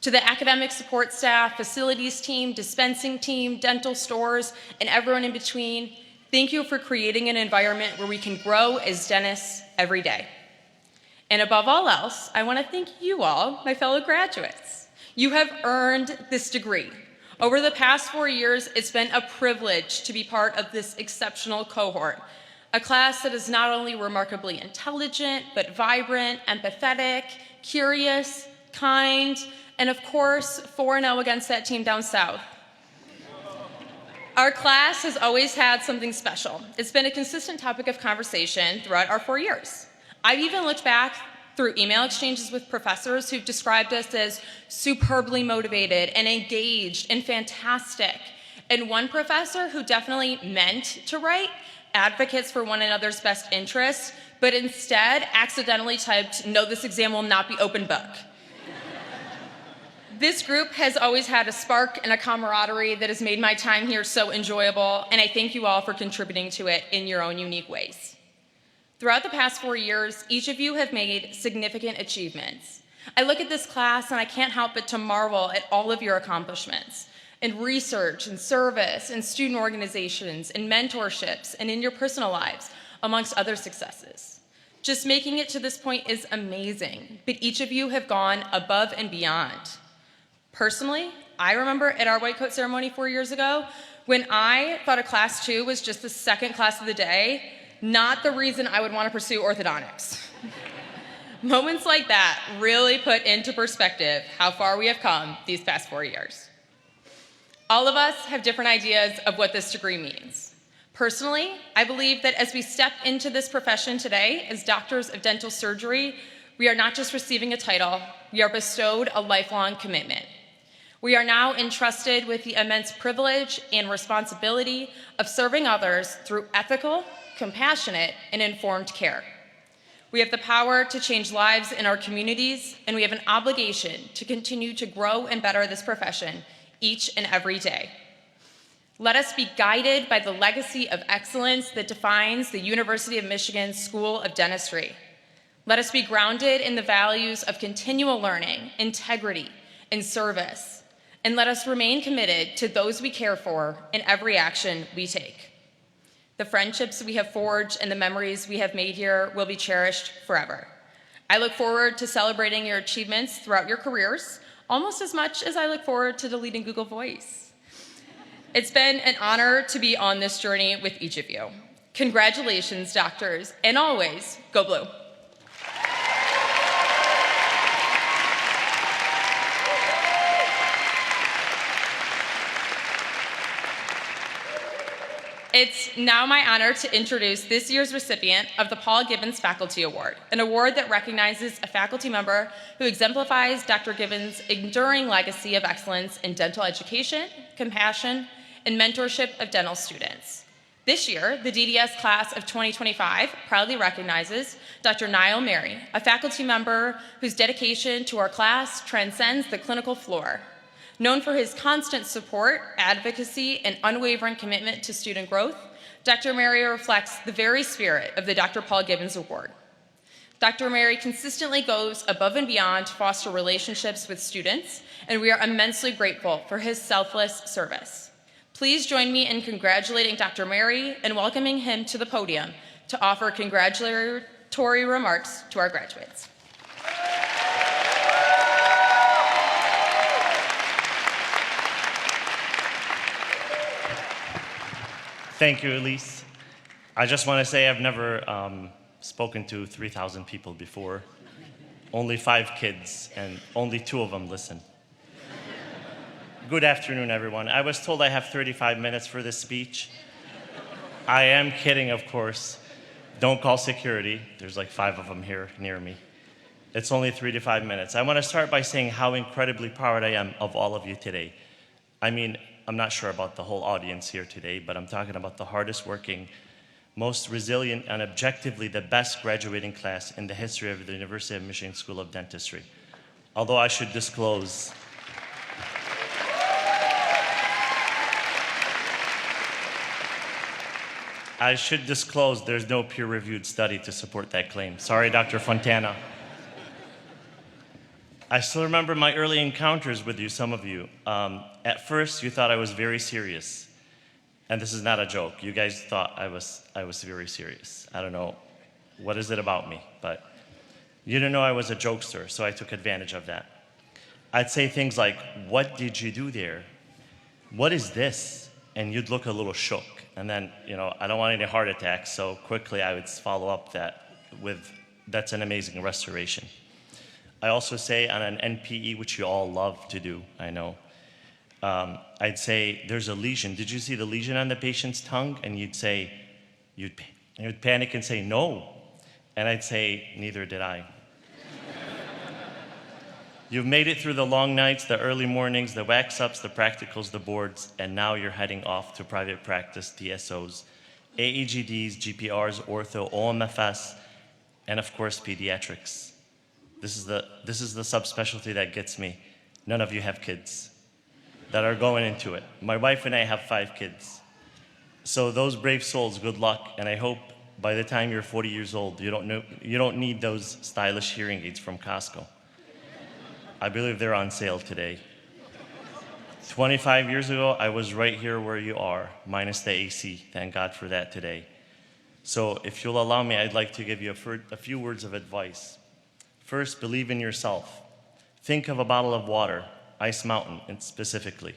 Speaker 6: To the academic support staff, facilities team, dispensing team, dental stores, and everyone in between, thank you for creating an environment where we can grow as dentists every day. And above all else, I want to thank you all, my fellow graduates. You have earned this degree. Over the past 4 years, it's been a privilege to be part of this exceptional cohort, a class that is not only remarkably intelligent, but vibrant, empathetic, curious, kind, and of course, 4-0 against that team down south. Our class has always had something special. It's been a consistent topic of conversation throughout our 4 years. I've even looked back through email exchanges with professors who've described us as superbly motivated and engaged and fantastic. And one professor who definitely meant to write advocates for one another's best interests, but instead accidentally typed, "No, this exam will not be open book." This group has always had a spark and a camaraderie that has made my time here so enjoyable, and I thank you all for contributing to it in your own unique ways. Throughout the past 4 years, each of you have made significant achievements. I look at this class and I can't help but to marvel at all of your accomplishments in research and service and student organizations and mentorships and in your personal lives, amongst other successes. Just making it to this point is amazing, but each of you have gone above and beyond. Personally, I remember at our white coat ceremony 4 years ago when I thought a class 2 was just the second class of the day, not the reason I would want to pursue orthodontics. Moments like that really put into perspective how far we have come these past 4 years. All of us have different ideas of what this degree means. Personally, I believe that as we step into this profession today as doctors of dental surgery, we are not just receiving a title, we are bestowed a lifelong commitment. We are now entrusted with the immense privilege and responsibility of serving others through ethical, compassionate, and informed care. We have the power to change lives in our communities, and we have an obligation to continue to grow and better this profession each and every day. Let us be guided by the legacy of excellence that defines the University of Michigan School of Dentistry. Let us be grounded in the values of continual learning, integrity, and service. And let us remain committed to those we care for in every action we take. The friendships we have forged and the memories we have made here will be cherished forever. I look forward to celebrating your achievements throughout your careers, almost as much as I look forward to deleting Google Voice. It's been an honor to be on this journey with each of you. Congratulations, doctors, and always, go blue. It's now my honor to introduce this year's recipient of the Paul Gibbons Faculty Award, an award that recognizes a faculty member who exemplifies Dr. Gibbons' enduring legacy of excellence in dental education, compassion, and mentorship of dental students. This year, the DDS class of 2025 proudly recognizes Dr. Niall Mary, a faculty member whose dedication to our class transcends the clinical floor. Known for his constant support, advocacy, and unwavering commitment to student growth, Dr. Mary reflects the very spirit of the Dr. Paul Gibbons Award. Dr. Mary consistently goes above and beyond to foster relationships with students, and we are immensely grateful for his selfless service. Please join me in congratulating Dr. Mary and welcoming him to the podium to offer congratulatory remarks to our graduates.
Speaker 7: Thank you, Elise. I just want to say I've never spoken to 3,000 people before. Only 5 kids, and only 2 of them listen. Good afternoon, everyone. I was told I have 35 minutes for this speech. I am kidding, of course. Don't call security. There's like 5 of them here near me. It's only 3 to 5 minutes. I want to start by saying how incredibly proud I am of all of you today. I mean, I'm not sure about the whole audience here today, but I'm talking about the hardest working, most resilient, and objectively the best graduating class in the history of the University of Michigan School of Dentistry. Although I should disclose, there's no peer-reviewed study to support that claim. Sorry, Dr. Fontana. I still remember my early encounters with you, some of you. At first, you thought I was very serious. And this is not a joke. You guys thought I was very serious. I don't know, what is it about me? But you didn't know I was a jokester, so I took advantage of that. I'd say things like, what did you do there? What is this? And you'd look a little shook. And then, I don't want any heart attacks, so quickly I would follow up that with, that's an amazing restoration. I also say on an NPE, which you all love to do, I know, I'd say, there's a lesion. Did you see the lesion on the patient's tongue? And you'd say, you'd panic and say, no. And I'd say, neither did I. You've made it through the long nights, the early mornings, the wax-ups, the practicals, the boards, and now you're heading off to private practice, DSOs, AEGDs, GPRs, ortho, OMFS, and of course, pediatrics. This is the subspecialty that gets me. None of you have kids that are going into it. My wife and I have 5 kids. So those brave souls, good luck, and I hope by the time you're 40 years old, you don't need those stylish hearing aids from Costco. I believe they're on sale today. 25 years ago, I was right here where you are, minus the AC. Thank God for that today. So if you'll allow me, I'd like to give you a few words of advice. First, believe in yourself. Think of a bottle of water, Ice Mountain specifically.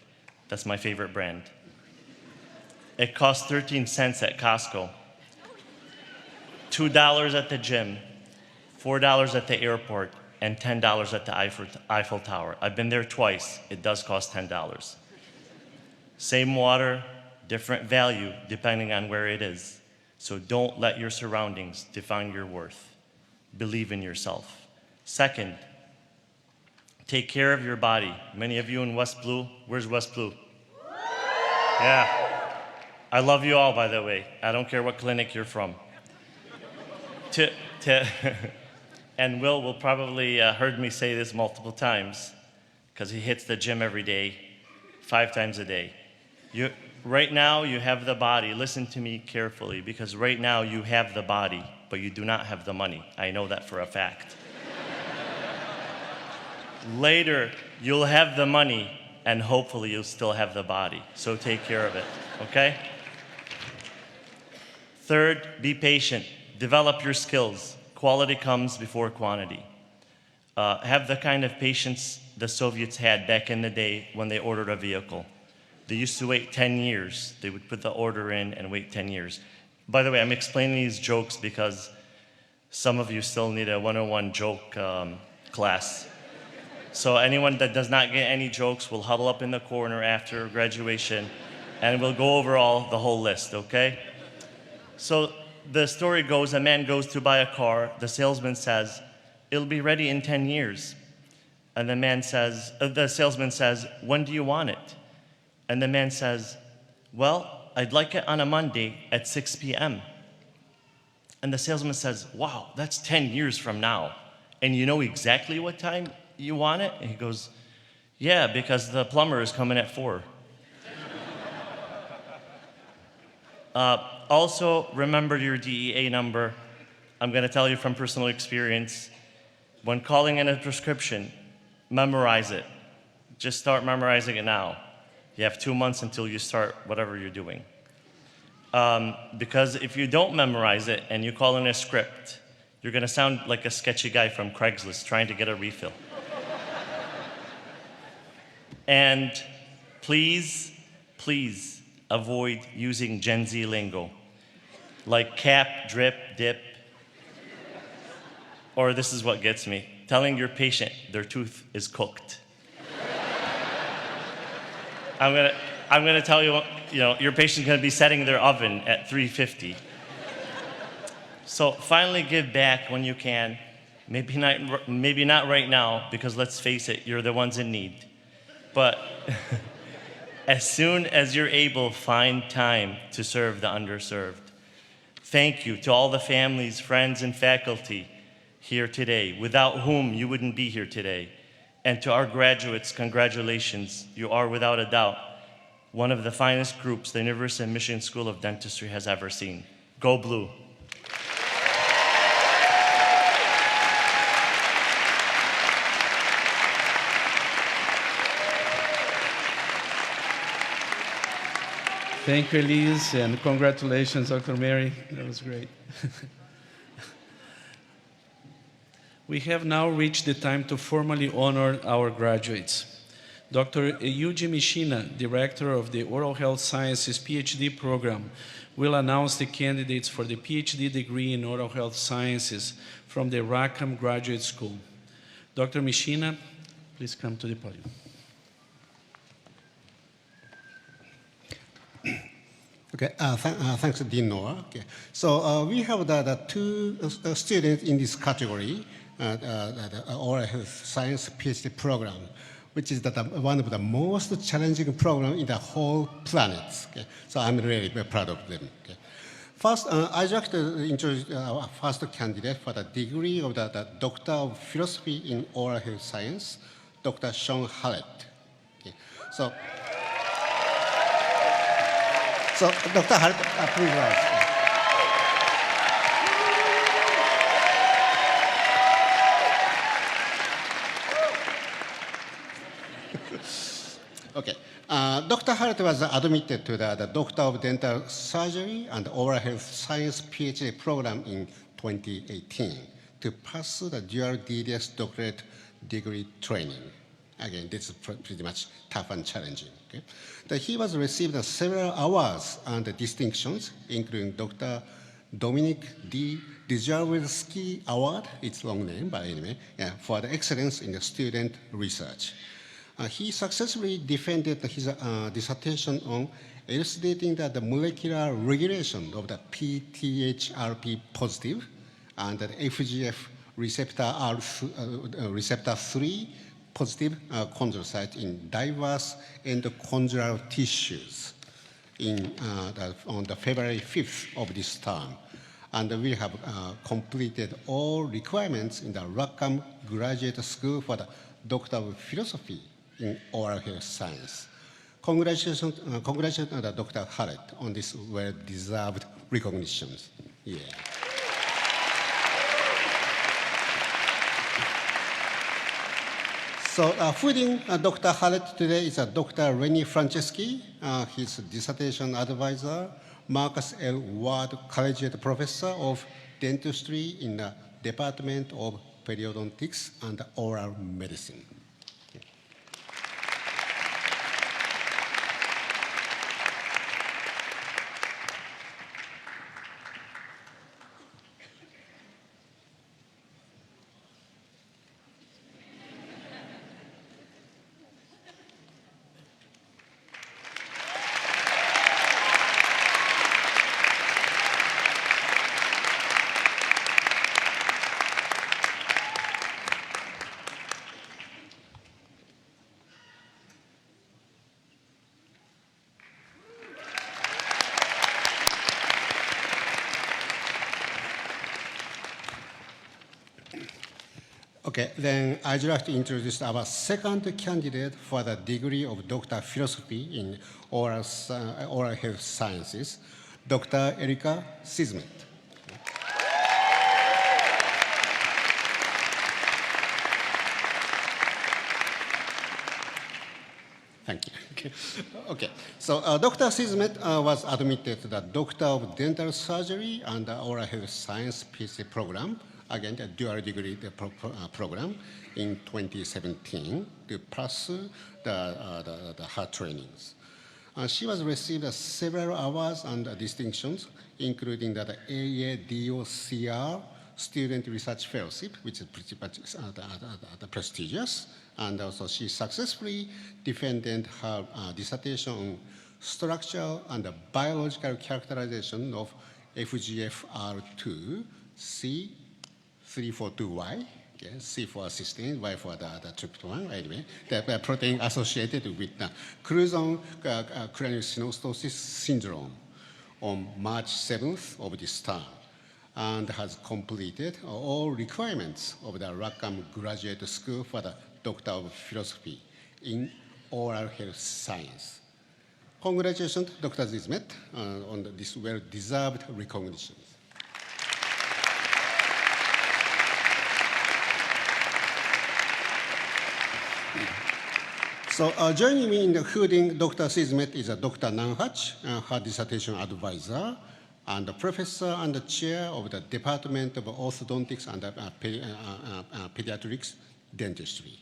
Speaker 7: That's my favorite brand. It costs 13 cents at Costco, $2 at the gym, $4 at the airport, and $10 at the Eiffel Tower. I've been there twice. It does cost $10. Same water, different value depending on where it is. So don't let your surroundings define your worth. Believe in yourself. Second, take care of your body. Many of you in West Blue, where's West Blue? Yeah. I love you all, by the way. I don't care what clinic you're from. And Will probably heard me say this multiple times because he hits the gym every day, 5 times a day. right now you have the body. Listen to me carefully, because right now you have the body, but you do not have the money. I know that for a fact. Later, you'll have the money, and hopefully you'll still have the body. So take care of it, okay? Third, be patient. Develop your skills. Quality comes before quantity. Have the kind of patience the Soviets had back in the day when they ordered a vehicle. They used to wait 10 years. They would put the order in and wait 10 years. By the way, I'm explaining these jokes because some of you still need a 101 joke class. So anyone that does not get any jokes will huddle up in the corner after graduation, and we'll go over the whole list, okay? So the story goes, a man goes to buy a car. The salesman says, "It'll be ready in 10 years." And the salesman says, "When do you want it?" And the man says, "Well, I'd like it on a Monday at 6 p.m. And the salesman says, "Wow, that's 10 years from now. And you know exactly what time you want it?" And he goes, "Yeah, because the plumber is coming at 4. Also, remember your DEA number. I'm going to tell you from personal experience. When calling in a prescription, memorize it. Just start memorizing it now. You have 2 months until you start whatever you're doing. Because if you don't memorize it and you call in a script, you're going to sound like a sketchy guy from Craigslist trying to get a refill. And please, please avoid using Gen Z lingo, like cap, drip, dip. Or this is what gets me, telling your patient their tooth is cooked. I'm gonna tell you, your patient's gonna be setting their oven at 350. So finally give back when you can. Maybe not right now, because let's face it, you're the ones in need. But as soon as you're able, find time to serve the underserved. Thank you to all the families, friends, and faculty here today, without whom you wouldn't be here today. And to our graduates, congratulations. You are, without a doubt, one of the finest groups the University of Michigan School of Dentistry has ever seen. Go Blue.
Speaker 1: Thank you, Elise, and congratulations, Dr. Mary. That was great. We have now reached the time to formally honor our graduates. Dr. Yuji Mishina, Director of the Oral Health Sciences PhD program, will announce the candidates for the PhD degree in Oral Health Sciences from the Rackham Graduate School. Dr. Mishina, please come to the podium.
Speaker 8: Okay, thanks, Dean Noah. Okay. So we have the two students in this category, the Oral Health Science PhD program, which is one of the most challenging programs in the whole planet. Okay. So I'm really very proud of them. Okay. First, I'd like to introduce our first candidate for the degree of the Doctor of Philosophy in Oral Health Science, Dr. Sean Hallett. Okay. So Dr. Hallett, please rise. Okay. Dr. Hallett was admitted to the Doctor of Dental Surgery and Oral Health Science PhD program in 2018 to pursue the dual DDS doctorate degree training. Again, this is pretty much tough and challenging. Okay? He was received several awards and distinctions, including Dr. Dominic D. Dzyarwalski Award, it's a long name, but anyway, for the excellence in the student research. He successfully defended his dissertation on elucidating the molecular regulation of the PTHRP positive and the FGF receptor 3 positive chondrocyte in diverse endochondral tissues on the February 5th of this term. And we have completed all requirements in the Rackham Graduate School for the Doctor of Philosophy in Oral Health Science. Congratulations Dr. Hallett on this well-deserved recognitions. Yeah. So feeding Dr. Hallett today is Dr. Rennie Franceschi, his dissertation advisor, Marcus L. Ward Collegiate Professor of Dentistry in the Department of Periodontics and Oral Medicine. Okay, then I'd like to introduce our second candidate for the degree of Doctor of Philosophy in Oral Health Sciences, Dr. Erika Sismet. Thank you. Okay. So Dr. Sismet was admitted to the Doctor of Dental Surgery and Oral Health Science PhD program, again, a dual degree program in 2017 to pursue her trainings. She was received several awards and distinctions, including the AADOCR Student Research Fellowship, which is pretty much prestigious. And also she successfully defended her dissertation on structural and biological characterization of FGFR2 C342Y, okay, C for cysteine, Y for the tryptophan, anyway, the protein associated with the Cruzon craniosynostosis syndrome on March 7th of this term, and has completed all requirements of the Rackham Graduate School for the Doctor of Philosophy in Oral Health Science. Congratulations, Dr. Sismet, on this well-deserved recognition. So joining me in the hooding Dr. Sismet is Dr. Nanhach, her dissertation advisor, and the professor and the chair of the Department of Orthodontics and Pediatrics Dentistry.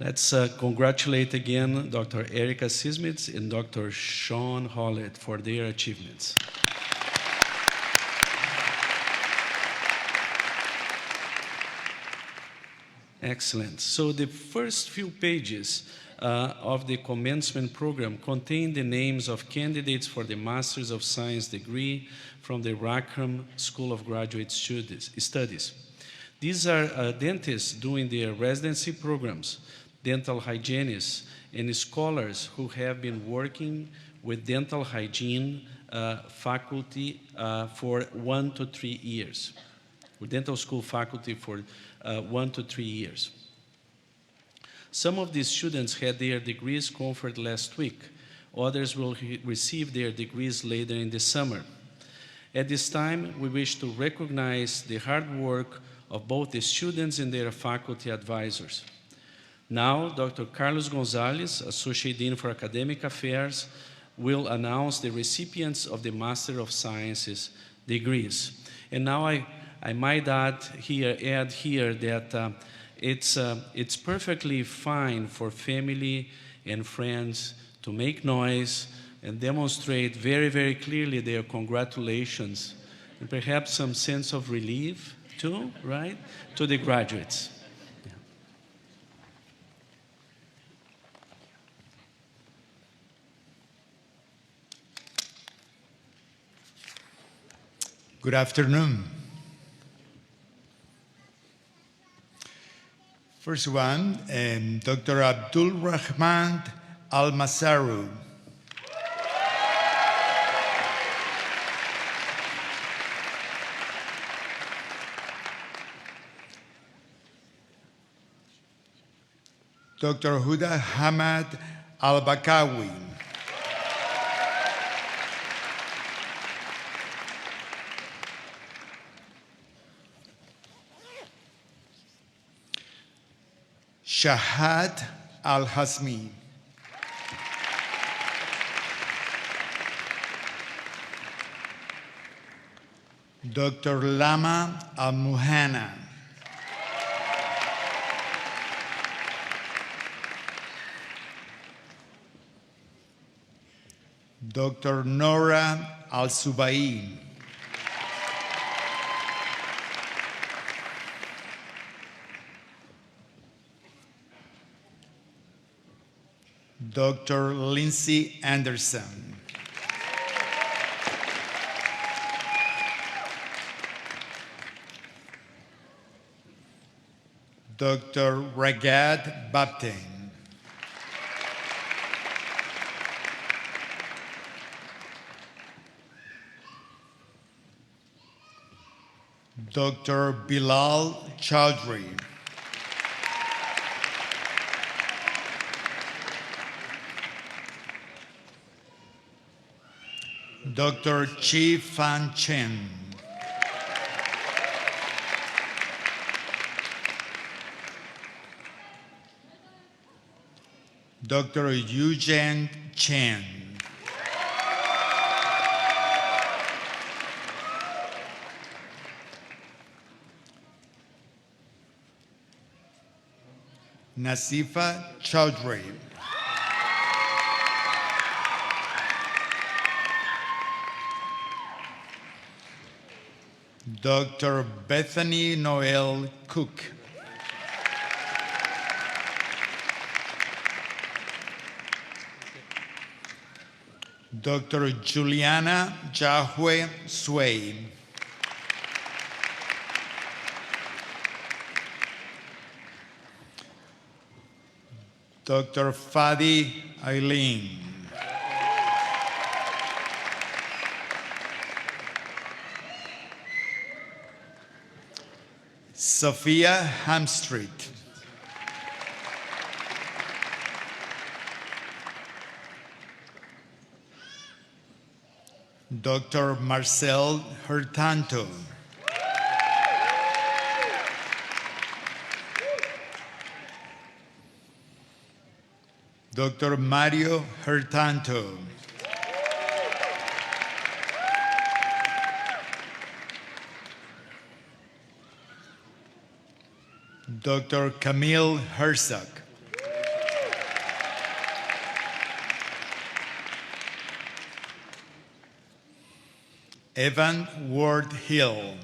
Speaker 1: Let's congratulate again Dr. Erika Sismet and Dr. Sean Hollett for their achievements. Excellent. So the first few pages of the commencement program contain the names of candidates for the Masters of Science degree from the Rackham School of Graduate Studies. These are dentists doing their residency programs, dental hygienists, and scholars who have been working with dental hygiene faculty for 1 to 3 years, with dental school faculty for 1 to 3 years. Some of these students had their degrees conferred last week. Others will receive their degrees later in the summer. At this time, we wish to recognize the hard work of both the students and their faculty advisors. Now, Dr. Carlos Gonzalez, Associate Dean for Academic Affairs, will announce the recipients of the Master of Sciences degrees. And now I might add here that it's perfectly fine for family and friends to make noise and demonstrate very, very clearly their congratulations and perhaps some sense of relief too, right, to the graduates.
Speaker 9: Good afternoon. First one, Dr. Abdul Rahman Al-Masaru. Dr. Huda Hamad Al-Bakawi. Shahad Al-Hasmi. Dr. Lama Al-Muhana. Dr. Nora Al-Subai. Dr. Lindsay Anderson. Dr. Ragad Baptin. Dr. Bilal Chowdhury. Dr. Chi Fan Chen. Dr. Eugene Chen. Nasifa Chowdhury. Dr. Bethany Noel Cook. Dr. Juliana Jahwe Sway. Dr. Fadi Aileen. Sophia Hamstreet. Dr. Marcel Hurtanto. Dr. Mario Hurtanto. Dr. Camille Herzog. Evan Ward Hill.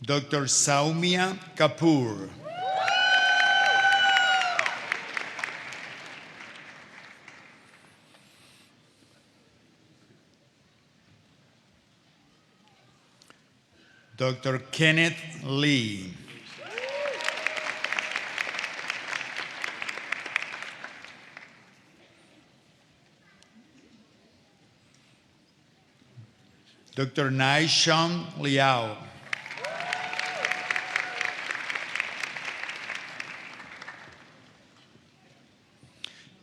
Speaker 9: Dr. Saumya Kapoor. Dr. Kenneth Lee. Dr. Naishon Liao.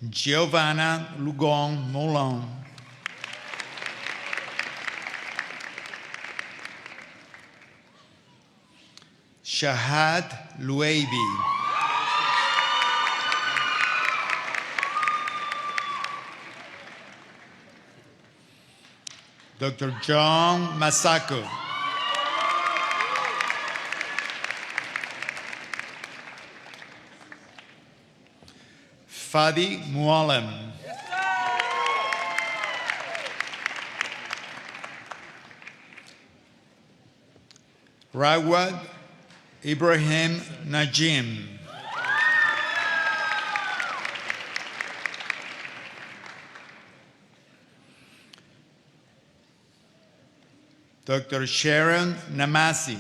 Speaker 9: Giovanna Lugon Moulin. Shahad Luebi. Dr. John Masako. Fadi Mualem. Rawad Ibrahim Najim. Dr. Sharon Namasi.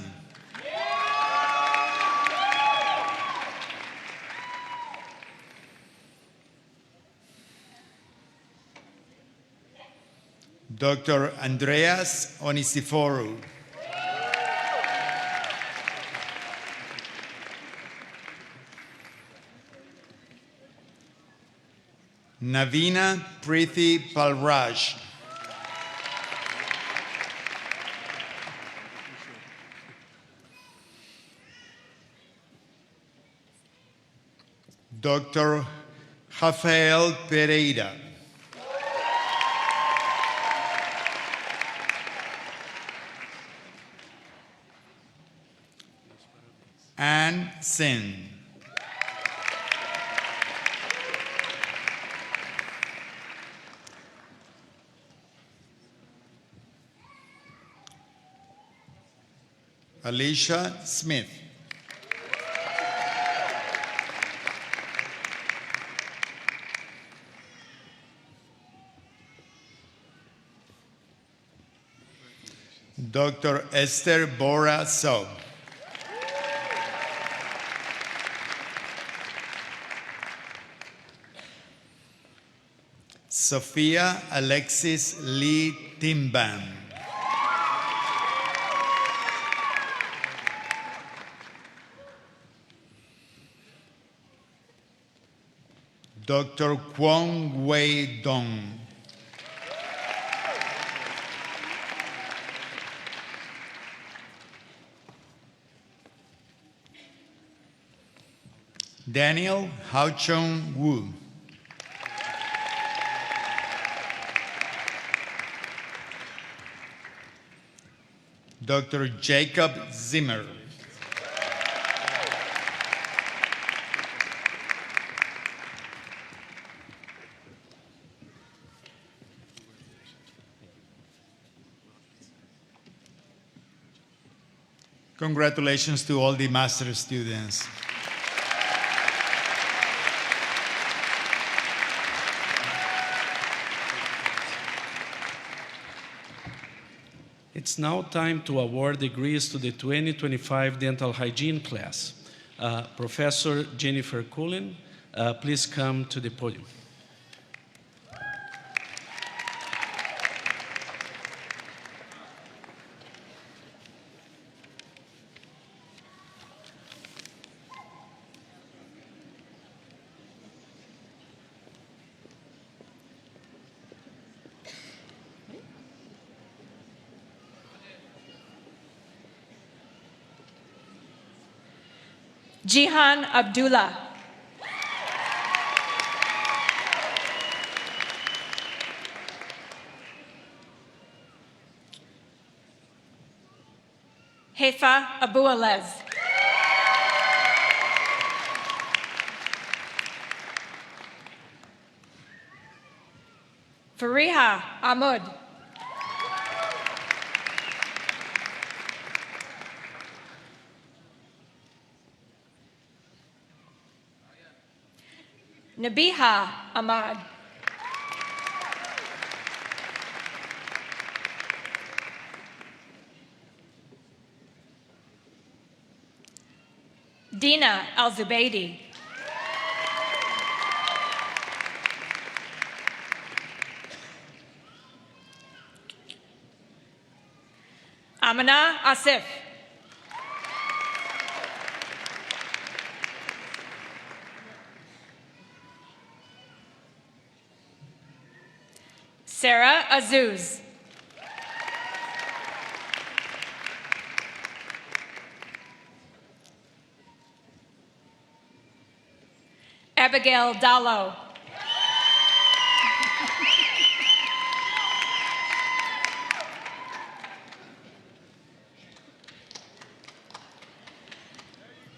Speaker 9: Dr. Andreas Onisiforu. Navina Preeti Palraj. Dr. Rafael Pereira. Ann Sin. Alicia Smith. Dr. Esther Bora So. Sophia Alexis Lee Timban. Dr. Kwong Wei Dong. Daniel Hao-chung Wu. Dr. Jacob Zimmer. Congratulations to all the master students.
Speaker 1: It's now time to award degrees to the 2025 dental hygiene class. Professor Jennifer Cullen, please come to the podium.
Speaker 10: Jihan Abdullah. Hefa Abualez. Fariha Ahmad. Nabiha Ahmad. Dina Al-Zubaydi. Amina Asif. Sarah Azuz. Abigail Dallo.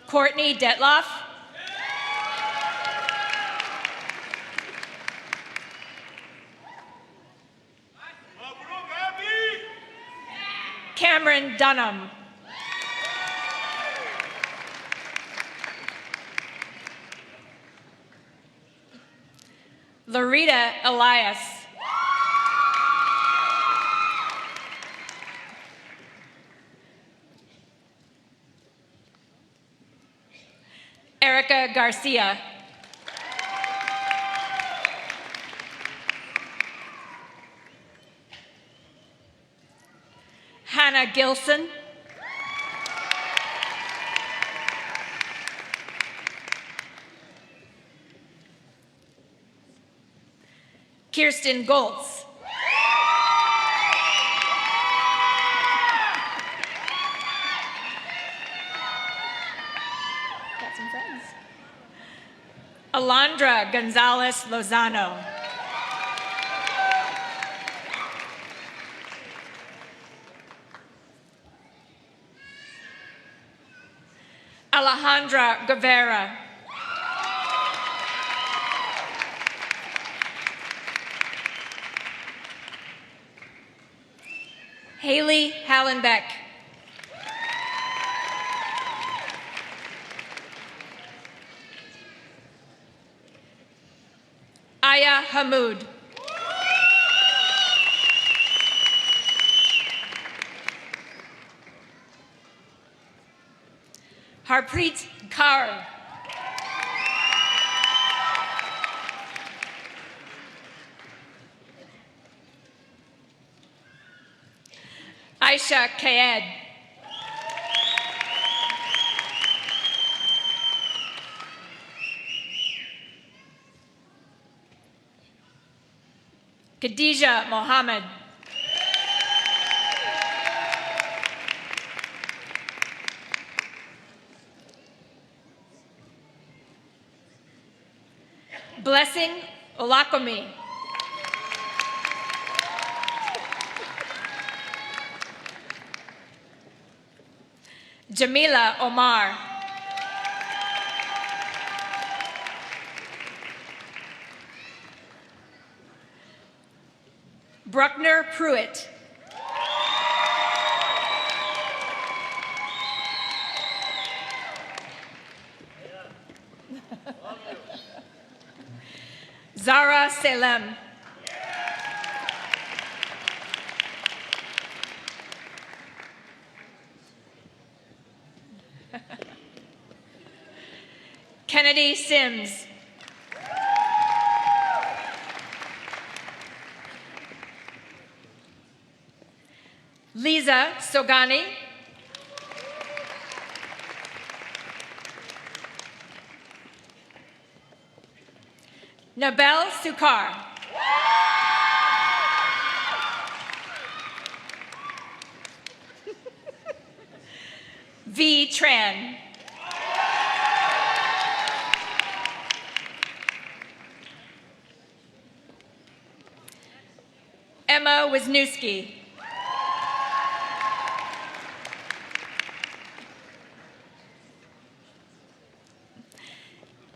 Speaker 10: Courtney Detloff. Cameron Dunham. Larita Elias. Erica Garcia. Hannah Gilson. Kirsten Goltz. Got some friends. Alondra Gonzalez Lozano. Alejandra Guevara. Haley Hallenbeck. Aya Hamoud. Harpreet Kaur. Aisha Kaed. Khadija Mohammed. Blessing Olakomi. Jamila Omar. Bruckner Pruitt. Zara Salem. Kennedy Sims. Lisa Sogani. Nabel Sukar. V. Tran. Emma Wisniewski.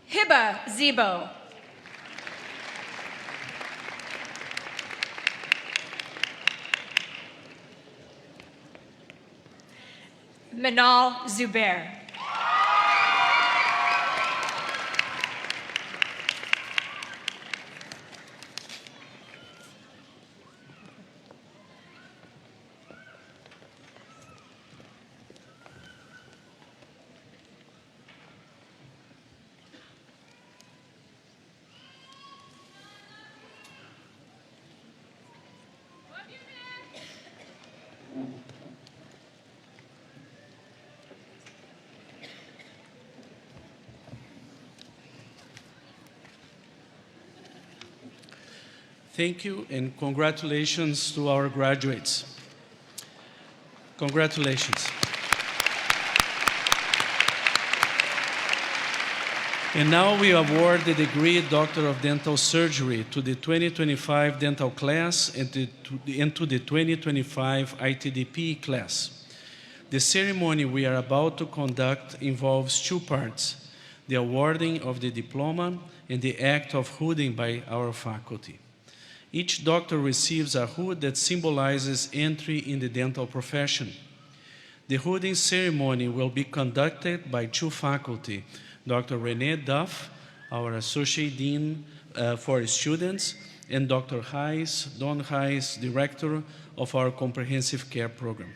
Speaker 10: Hiba Zebo. Manal Zubair.
Speaker 1: Thank you and congratulations to our graduates. Congratulations. And now we award the degree Doctor of Dental Surgery to the 2025 dental class and to the 2025 ITDP class. The ceremony we are about to conduct involves two parts: the awarding of the diploma and the act of hooding by our faculty. Each doctor receives a hood that symbolizes entry in the dental profession. The hooding ceremony will be conducted by two faculty, Dr. Renee Duff, our Associate Dean for Students, and Dr. Don Hayes, Director of our Comprehensive Care Program.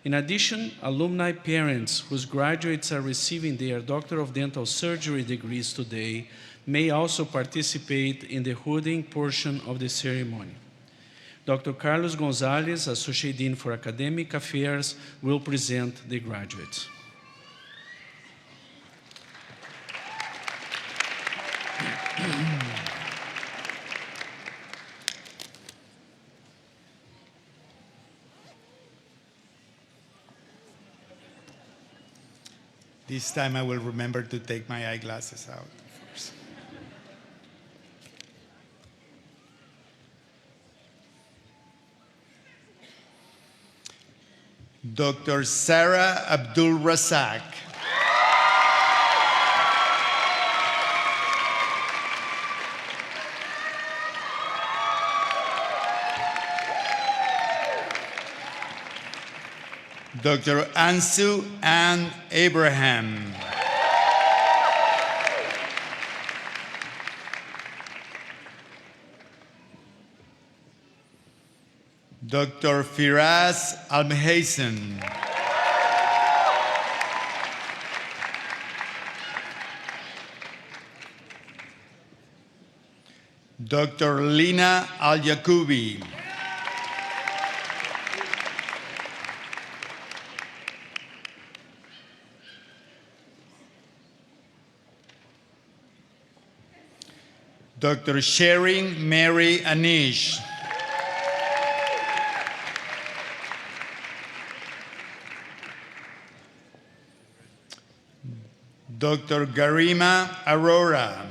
Speaker 1: In addition, alumni parents whose graduates are receiving their Doctor of Dental Surgery degrees today may also participate in the hooding portion of the ceremony. Dr. Carlos Gonzalez, Associate Dean for Academic Affairs, will present the graduates.
Speaker 9: This time I will remember to take my eyeglasses out first. Dr. Sarah Abdul Razak. Dr. Ansu Ann Abraham. Dr. Firas Almhazen. Dr. Lina Al-Yakubi. Dr. Sharing Mary Anish. Dr. Garima Arora.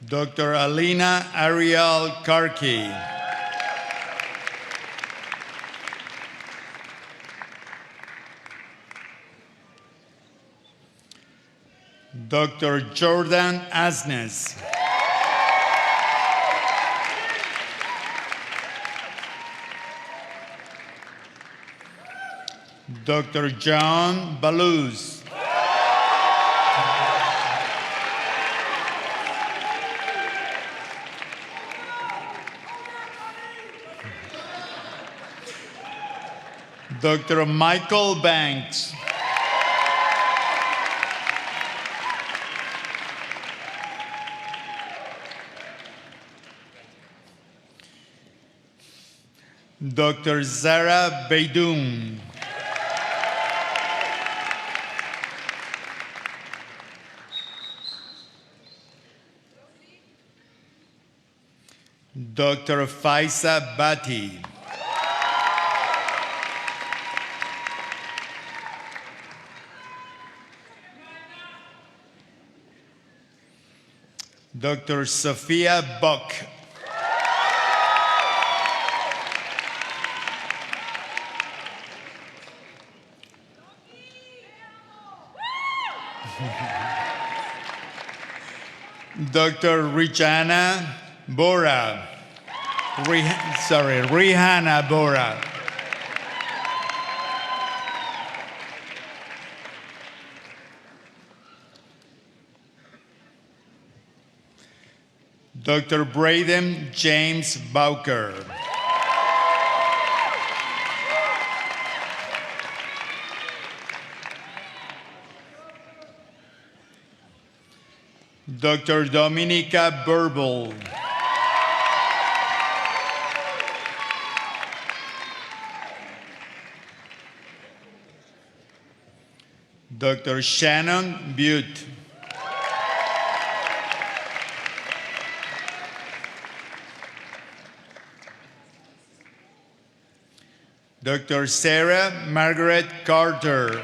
Speaker 9: Dr. Alina Ariel Karki. Dr. Jordan Asnes. Dr. John Baluz. Dr. Michael Banks. Dr. Zara Beidoun. Dr. Faisa Bati. Dr. Sophia Buck. Dr. Rihanna Bora. Rihanna Bora. Dr. Braden James Bowker. Dr. Dominica Burble. Dr. Shannon Butte. Dr. Sarah Margaret Carter.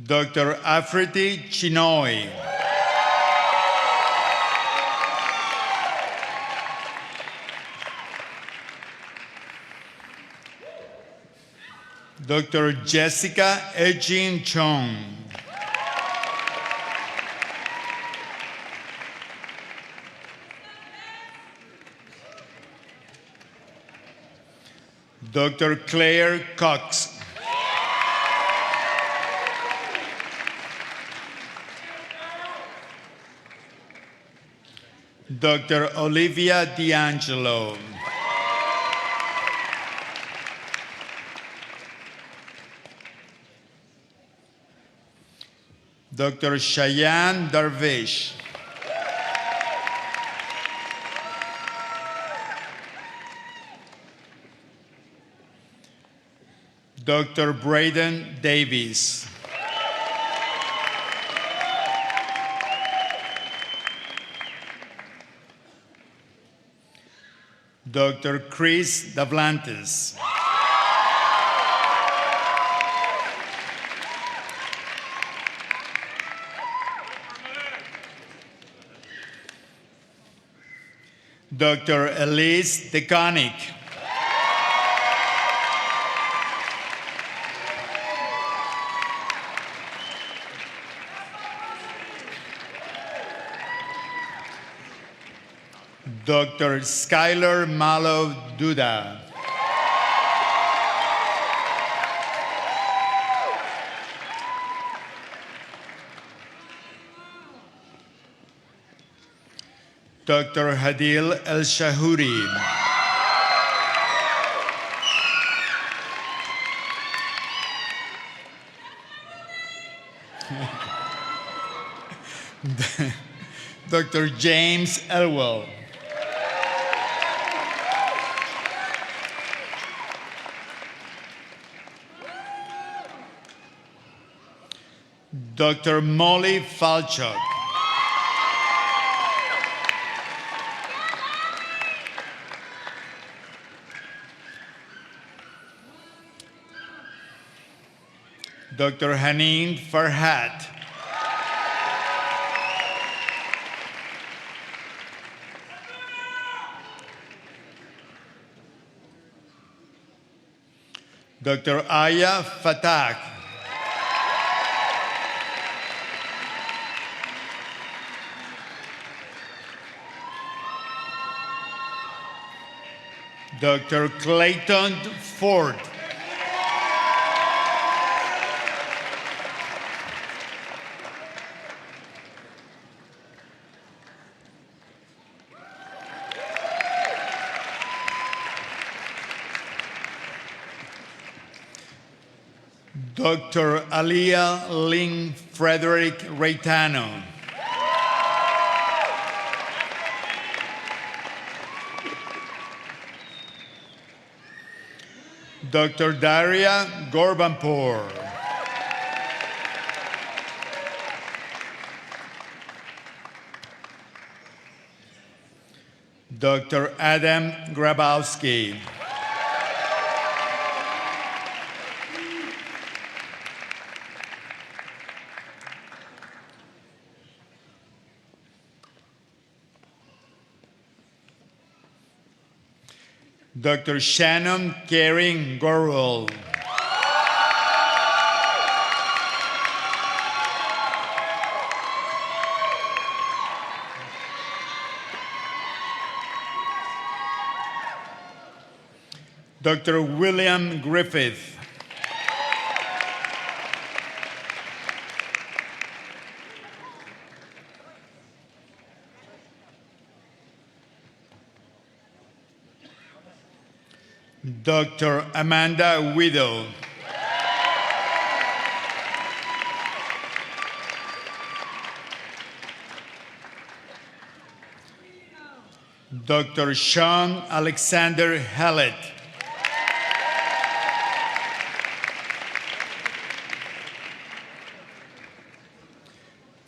Speaker 9: Dr. Afriti Chinoy. Dr. Jessica Ejin Chong. Dr. Claire Cox. Dr. Olivia D'Angelo. Dr. Cheyenne Darvish. Dr. Braden Davies. Dr. Chris Davlantis. Dr. Elise DeConick. Dr. Skylar Malo Duda. Dr. Hadil El Shahuri. Dr. James Elwell. Dr. Molly Falchuk. Dr. Haneen Farhat. Dr. Aya Fatak. Dr. Clayton Ford. Dr. Alia Ling Frederick Reitano. Dr. Daria Gorbanpour. Dr. Adam Grabowski. Dr. Shannon Kering Gorwell. Dr. William Griffith. Dr. Amanda Widow. Dr. Sean Alexander Hallett.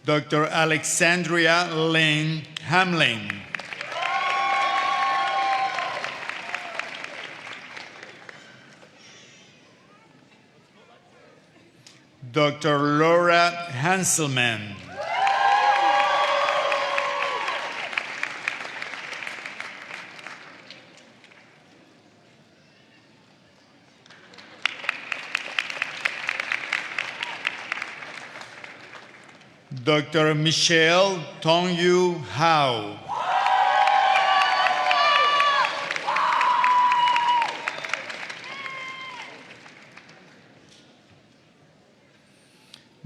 Speaker 9: Dr. Alexandria Lynn Hamlin. Dr. Laura Hanselman. Dr. Michelle Tongyu Hao.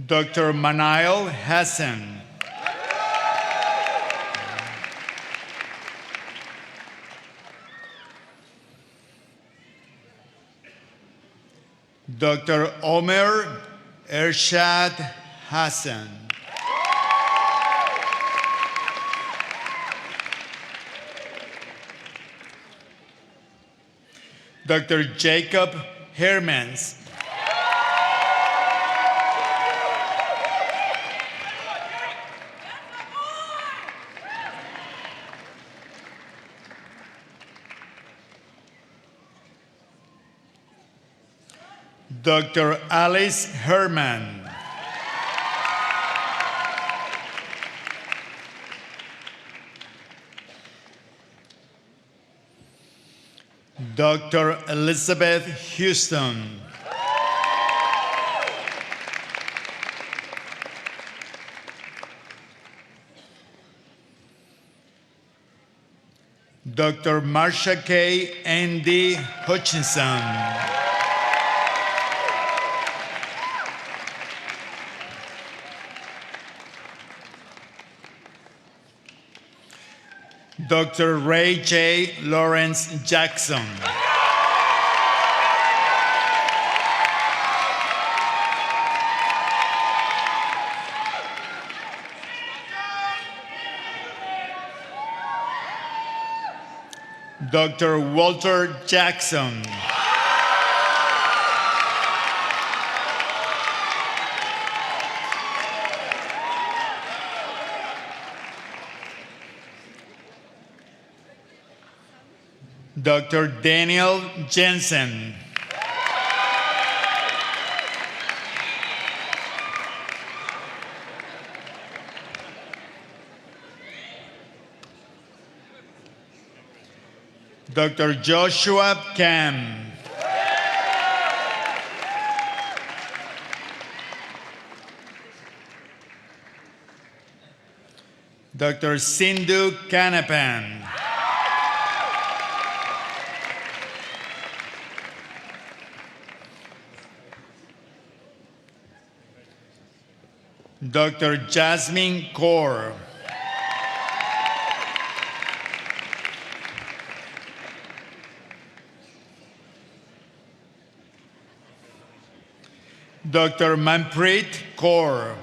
Speaker 9: Dr. Manail Hassan. Dr. Omer Ershad Hassan. Dr. Jacob Hermans. Dr. Alice Herman. Dr. Elizabeth Houston. Dr. Marsha K. Andy Hutchinson. Dr. Ray J. Lawrence Jackson. Dr. Walter Jackson. Dr. Daniel Jensen. Dr. Joshua Kam. Dr. Sindhu Kanapan. Dr. Jasmine Kaur. Dr. Manpreet Kaur.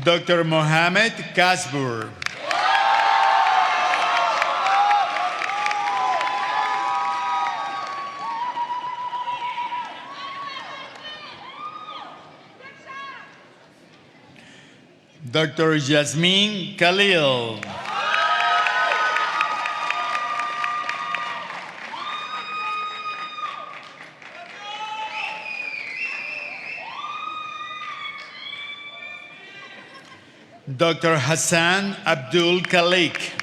Speaker 9: Dr. Mohammed Kasbur. Dr. Yasmin Khalil. Dr. Hassan Abdul Khalik.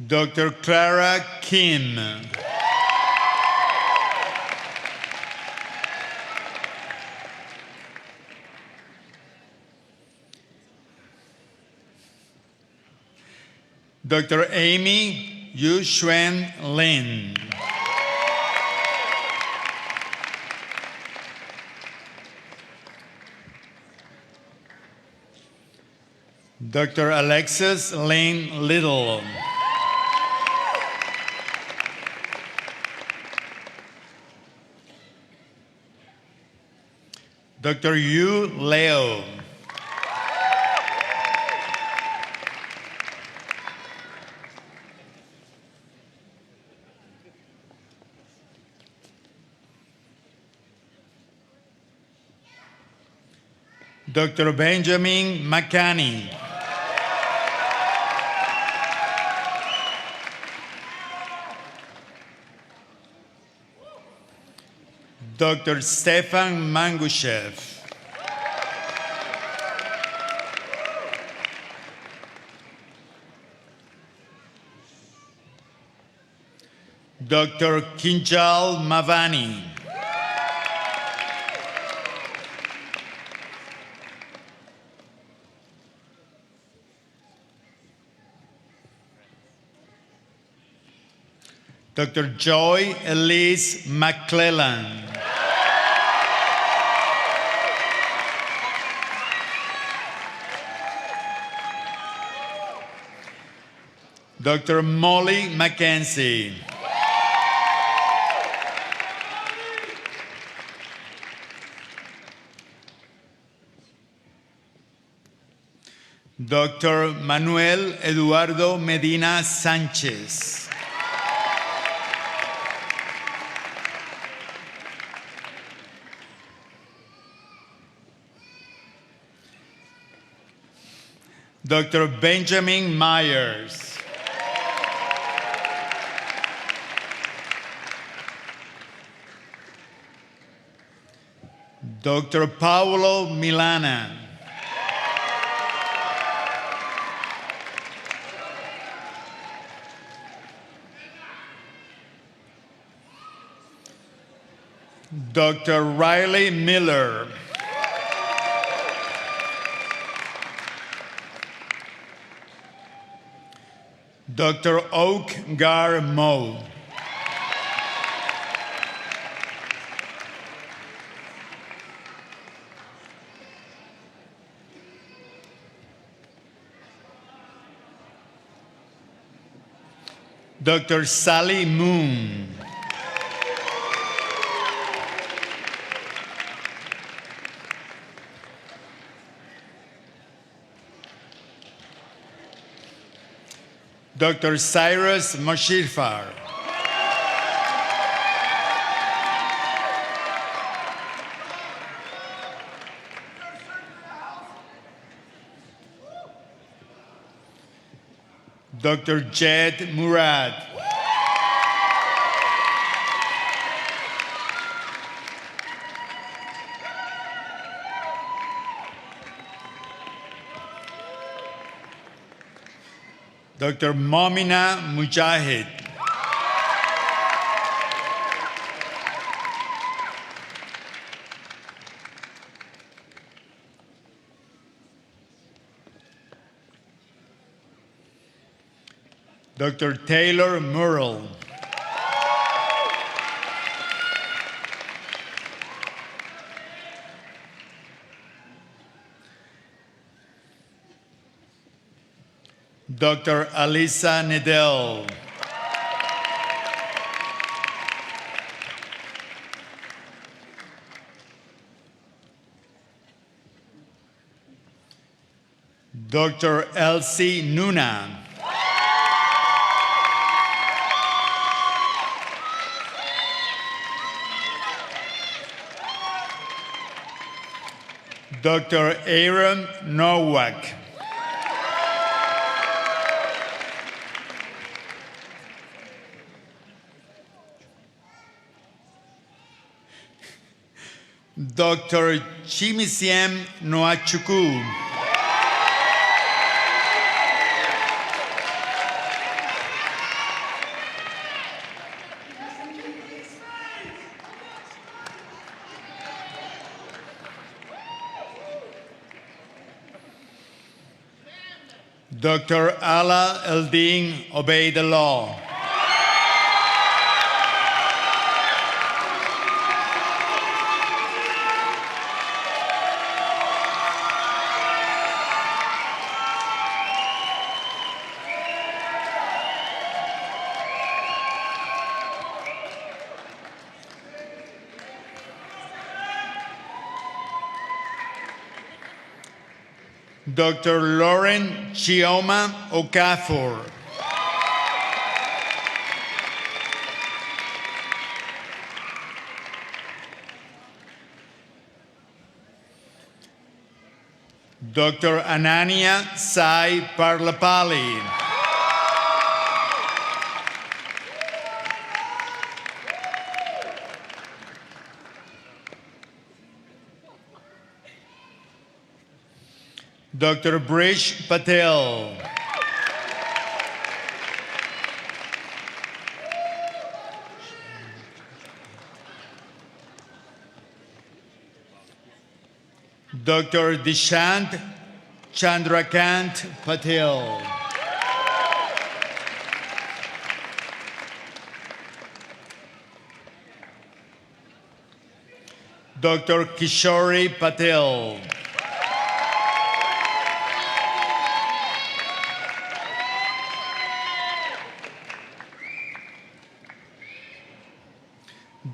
Speaker 9: Dr. Clara Kim. Dr. Amy Yu Xuan Lin. Dr. Alexis Lane Little. Dr. Yu Leo. Dr. Benjamin Makani. Dr. Stefan Mangushev. Dr. Kinjal Mavani. Dr. Joy Elise McClellan. Dr. Molly Mackenzie. Dr. Manuel Eduardo Medina Sanchez. Dr. Benjamin Myers. Dr. Paolo Milana. Dr. Riley Miller. Dr. Oak Gar Mo. Dr. Sally Moon. Dr. Cyrus Moshirfar. Dr. Jed Murad. Dr. Momina Mujahid. Dr. Taylor Murrell. Dr. Alisa Nedell. Dr. Elsie Nuna. Dr. Aaron Nowak. Dr. Chimisiem Noachuku. Dr. Ala Eldin Obey the Law. Dr. Lauren Chioma Okafor. Dr. Anania Sai Parlapali. Dr. Brish Patel. Dr. Dishant Chandrakant Patel. Dr. Kishori Patel.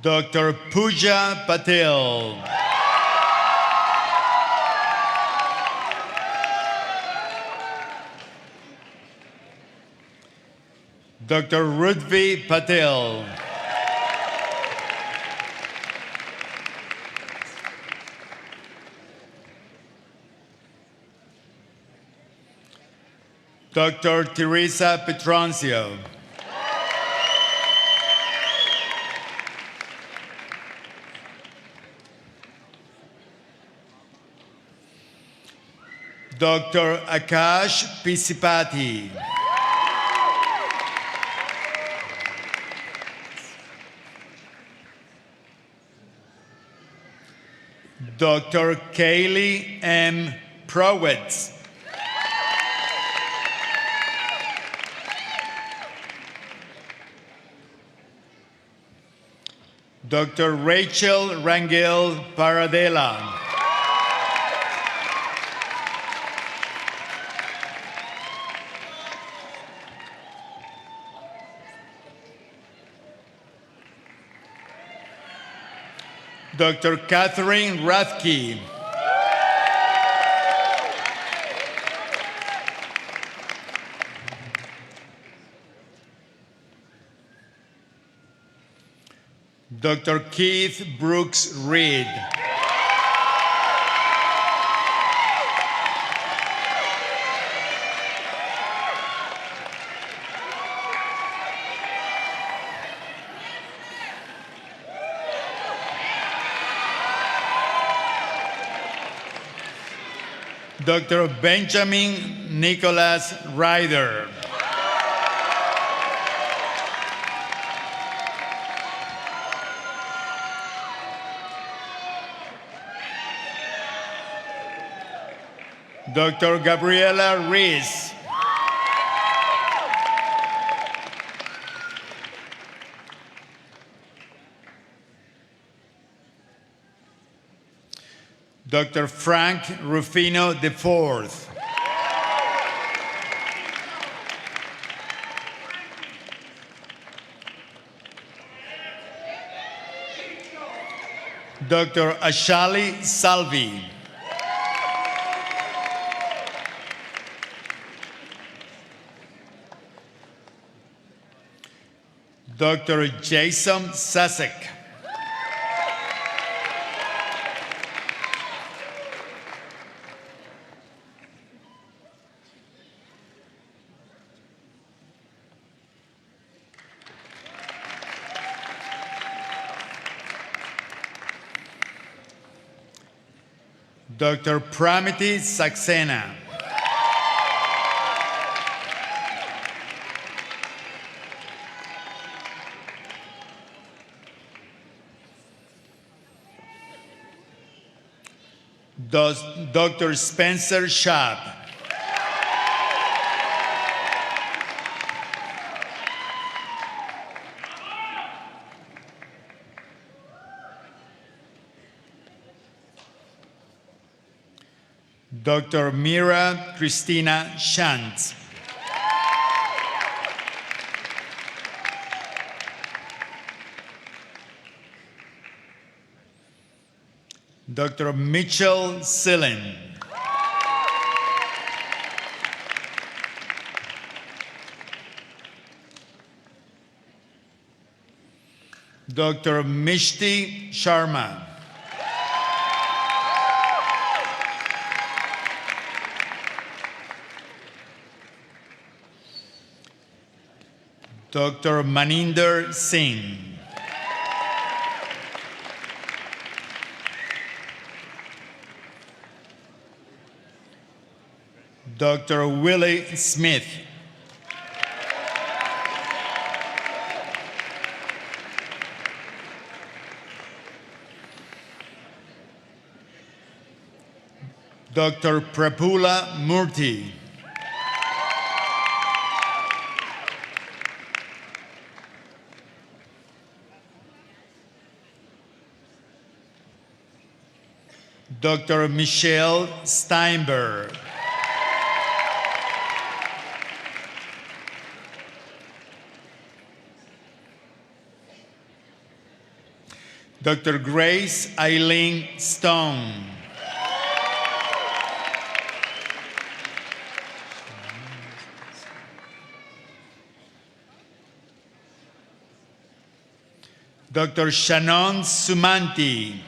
Speaker 9: Dr. Pooja Patel. Dr. Rudvi Patel. Dr. Teresa Petroncio. Dr. Akash Pisipati. Dr. Kaylee M. Prowitz. Dr. Rachel Rangel Paradela. Dr. Catherine Rathke. Dr. Keith Brooks Reed. Dr. Benjamin Nicholas Ryder. Dr. Gabriela Rees. Dr. Frank Rufino IV. Dr. Ashali Salvi. Dr. Jason Sasek. Dr. Pramiti Saxena. Dr. Spencer Schaap. Dr. Mira Christina Shantz. Dr. Mitchell Sillin. Dr. Mishti Sharma. Dr. Maninder Singh. Dr. Willie Smith. Dr. Prabhula Murthy. Dr. Michelle Steinberg. Dr. Grace Eileen Stone. Dr. Shannon Sumanti.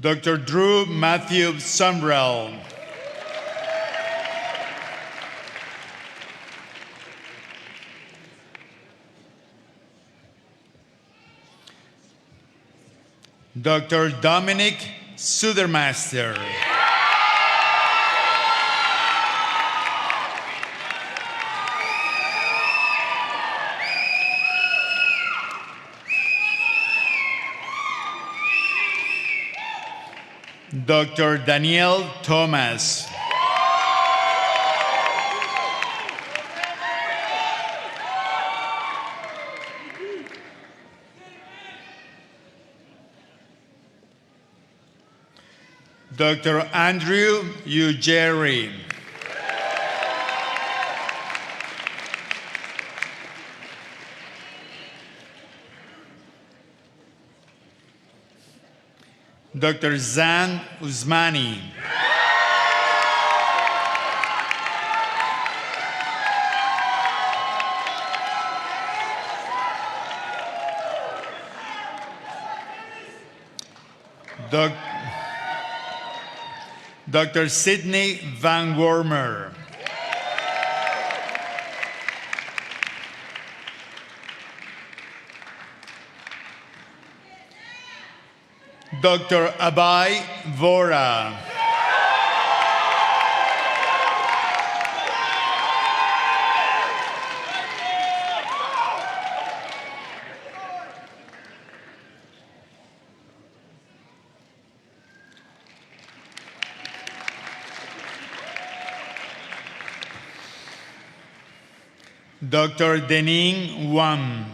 Speaker 9: Dr. Drew Matthew Sumrell. Dr. Dominic Sudermaster. Dr. Danielle Thomas. Dr. Andrew Ujeri. Dr. Zan Usmani. Dr. Sidney Van Wormer. Dr. Abai Vora. Dr. Dening Wang.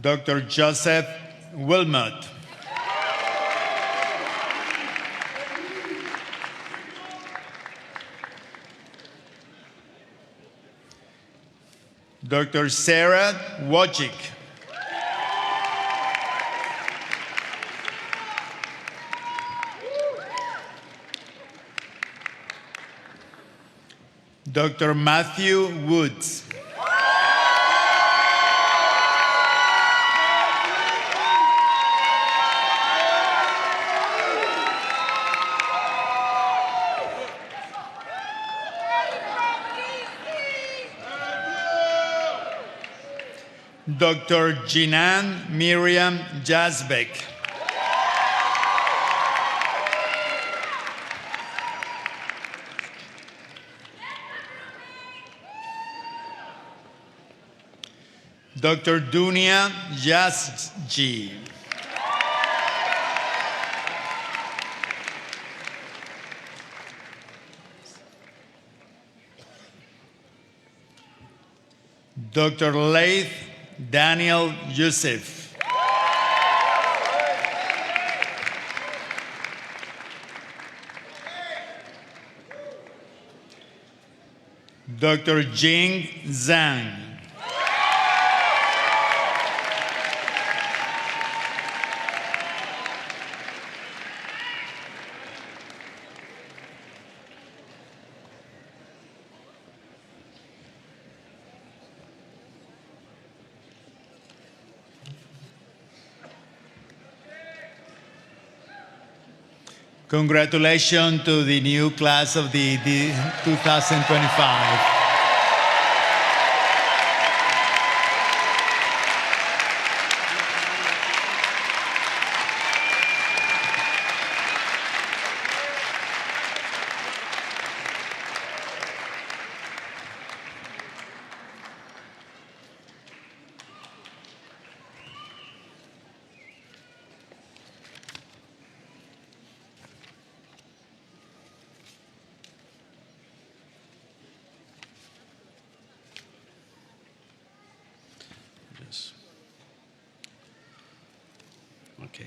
Speaker 9: Dr. Joseph Wilmot. Dr. Sarah Wojcik. Dr. Matthew Woods. Dr. Jinan Miriam Jazbek. Dr. Dunia Yazji. Dr. Laith Daniel Yusuf. Dr. Jing Zhang. Congratulations to the new class of the 2025.
Speaker 1: Yes. Okay.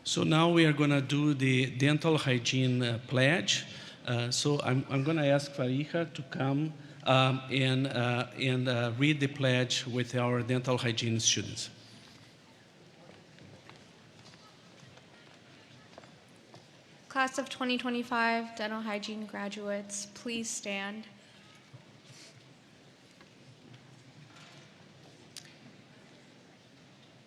Speaker 1: So now we are going to do the dental hygiene pledge. So I'm going to ask Fariha to come and read the pledge with our dental hygiene students.
Speaker 4: Class of 2025 dental hygiene graduates, please stand.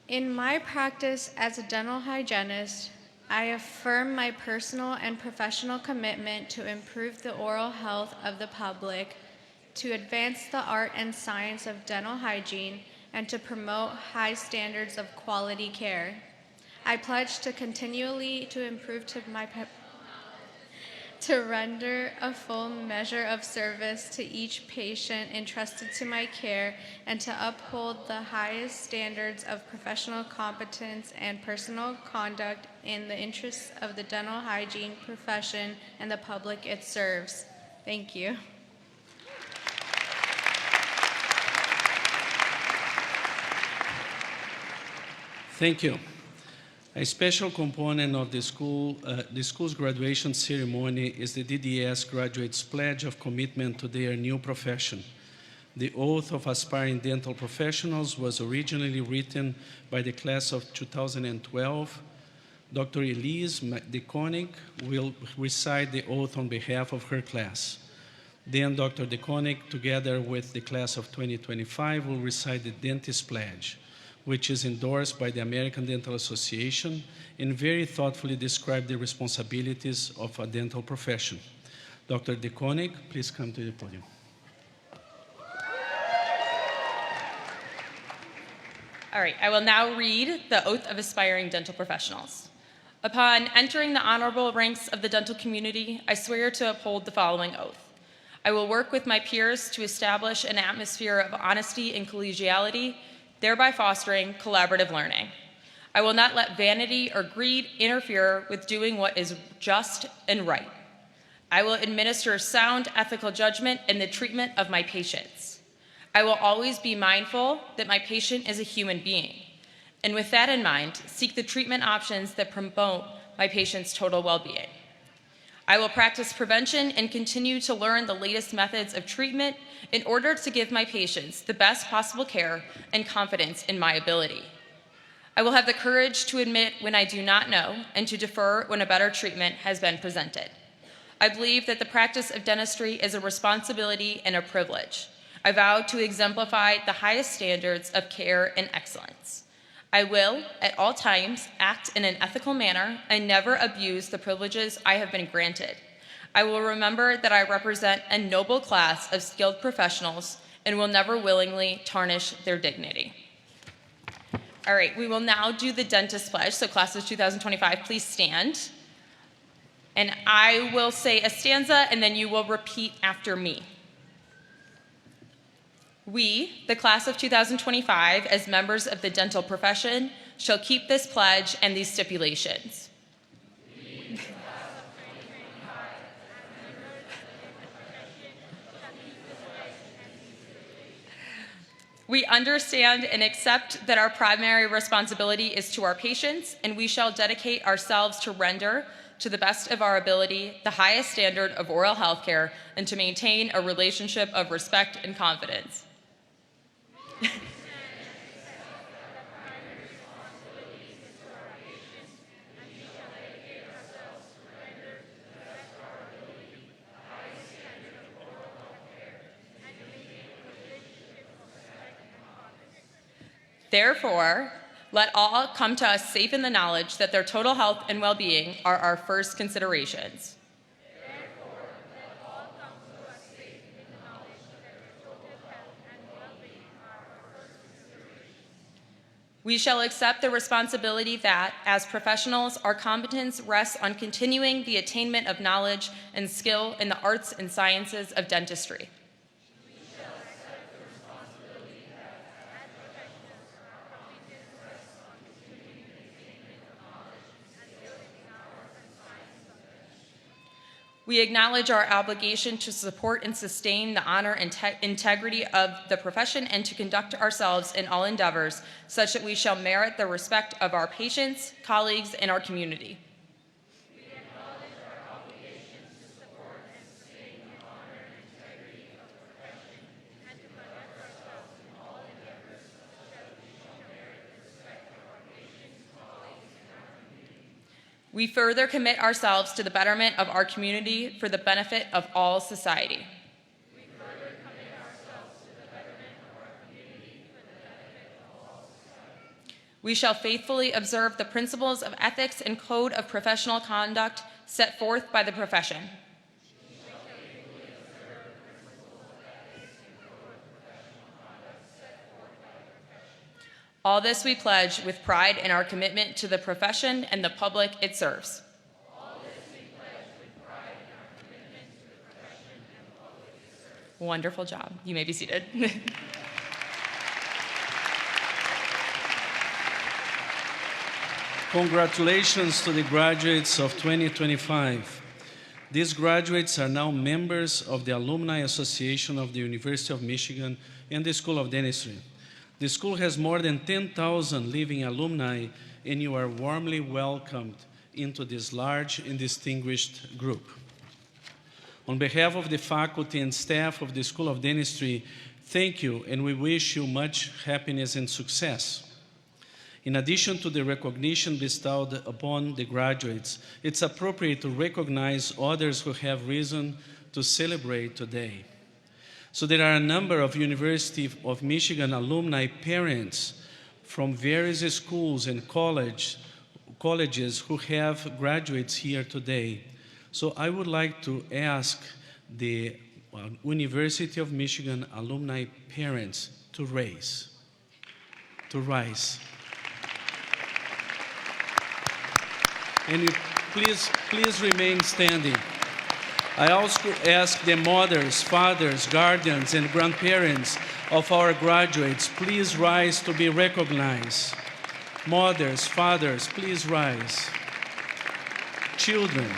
Speaker 4: In my practice as a dental hygienist, I affirm my personal and professional commitment to improve the oral health of the public, to advance the art and science of dental hygiene, and to promote high standards of quality care. I pledge to continually to improve to render a full measure of service to each patient entrusted to my care, and to uphold the highest standards of professional competence and personal conduct in the interests of the dental hygiene profession and the public it serves. Thank you.
Speaker 1: Thank you. A special component of the school's graduation ceremony is the DDS graduates' pledge of commitment to their new profession. The oath of aspiring dental professionals was originally written by the class of 2012. Dr. Elise DeConig will recite the oath on behalf of her class. Then Dr. DeConig, together with the class of 2025, will recite the dentist pledge, which is endorsed by the American Dental Association and very thoughtfully describe the responsibilities of a dental profession. Dr. DeConig, please come to the podium.
Speaker 6: All right, I will now read the Oath of Aspiring Dental Professionals. Upon entering the honorable ranks of the dental community, I swear to uphold the following oath. I will work with my peers to establish an atmosphere of honesty and collegiality, thereby fostering collaborative learning. I will not let vanity or greed interfere with doing what is just and right. I will administer sound ethical judgment in the treatment of my patients. I will always be mindful that my patient is a human being, and with that in mind, seek the treatment options that promote my patient's total well-being. I will practice prevention and continue to learn the latest methods of treatment in order to give my patients the best possible care and confidence in my ability. I will have the courage to admit when I do not know and to defer when a better treatment has been presented. I believe that the practice of dentistry is a responsibility and a privilege. I vow to exemplify the highest standards of care and excellence. I will, at all times, act in an ethical manner and never abuse the privileges I have been granted. I will remember that I represent a noble class of skilled professionals and will never willingly tarnish their dignity. All right, we will now do the dentist pledge. So class of 2025, please stand. And I will say a stanza and then you will repeat after me. We, the class of 2025, as members of the dental profession, shall keep this pledge and these stipulations. We understand and accept that our primary responsibility is to our patients, and we shall dedicate ourselves to render, to the best of our ability, the highest standard of oral health care and to maintain a relationship of respect and confidence. Therefore, let all come to us safe in the knowledge that their total health and well-being are our first considerations. We shall accept the responsibility that, as professionals, our competence rests on continuing the attainment of knowledge and skill in the arts and sciences of dentistry. We acknowledge our obligation to support and sustain the honor and integrity of the profession and to conduct ourselves in all endeavors such that we shall merit the respect of our patients, colleagues, and our community. We acknowledge our obligation to support and sustain the honor and integrity of the profession and to conduct ourselves in all endeavors such that we shall merit the respect of our patients, colleagues, and our community. We further commit ourselves to the betterment of our community for the benefit of all society. We further commit ourselves to the betterment of our community for the benefit of all society. We shall faithfully observe the principles of ethics and code of professional conduct set forth by the profession. We shall faithfully observe the principles of ethics and code of professional conduct set forth by the profession. All this we pledge with pride in our commitment to the profession and the public it serves. All this we pledge with pride in our commitment to the profession and the public it serves. Wonderful job. You may be seated.
Speaker 1: Congratulations to the graduates of 2025. These graduates are now members of the Alumni Association of the University of Michigan and the School of Dentistry. The school has more than 10,000 living alumni, and you are warmly welcomed into this large and distinguished group. On behalf of the faculty and staff of the School of Dentistry, thank you, and we wish you much happiness and success. In addition to the recognition bestowed upon the graduates, it's appropriate to recognize others who have reason to celebrate today. So there are a number of University of Michigan alumni parents from various schools and colleges who have graduates here today. So I would like to ask the University of Michigan alumni parents to rise. And you please remain standing. I also ask the mothers, fathers, guardians, and grandparents of our graduates, please rise to be recognized. Mothers, fathers, please rise. Children.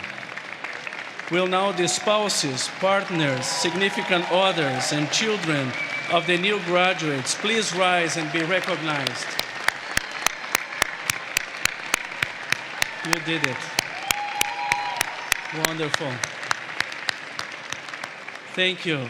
Speaker 1: Will now the spouses, partners, significant others, and children of the new graduates please rise and be recognized. You did it. Wonderful. Thank you.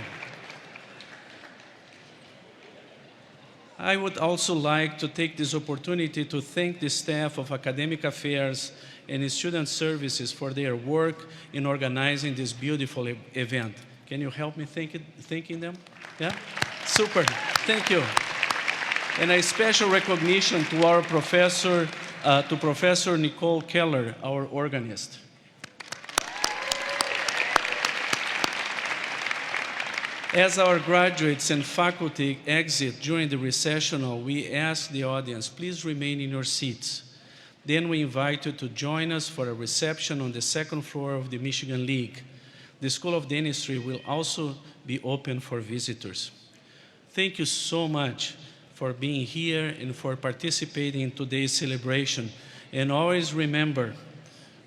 Speaker 1: I would also like to take this opportunity to thank the staff of Academic Affairs and Student Services for their work in organizing this beautiful event. Can you help me thanking them? Yeah? Super. Thank you. And a special recognition to our professor, Professor Nicole Keller, our organist. As our graduates and faculty exit during the recessional, we ask the audience, please remain in your seats. Then we invite you to join us for a reception on the second floor of the Michigan League. The School of Dentistry will also be open for visitors. Thank you so much for being here and for participating in today's celebration. And always remember,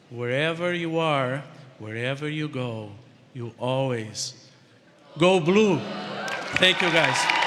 Speaker 1: wherever you are, wherever you go, you always go blue. Thank you, guys.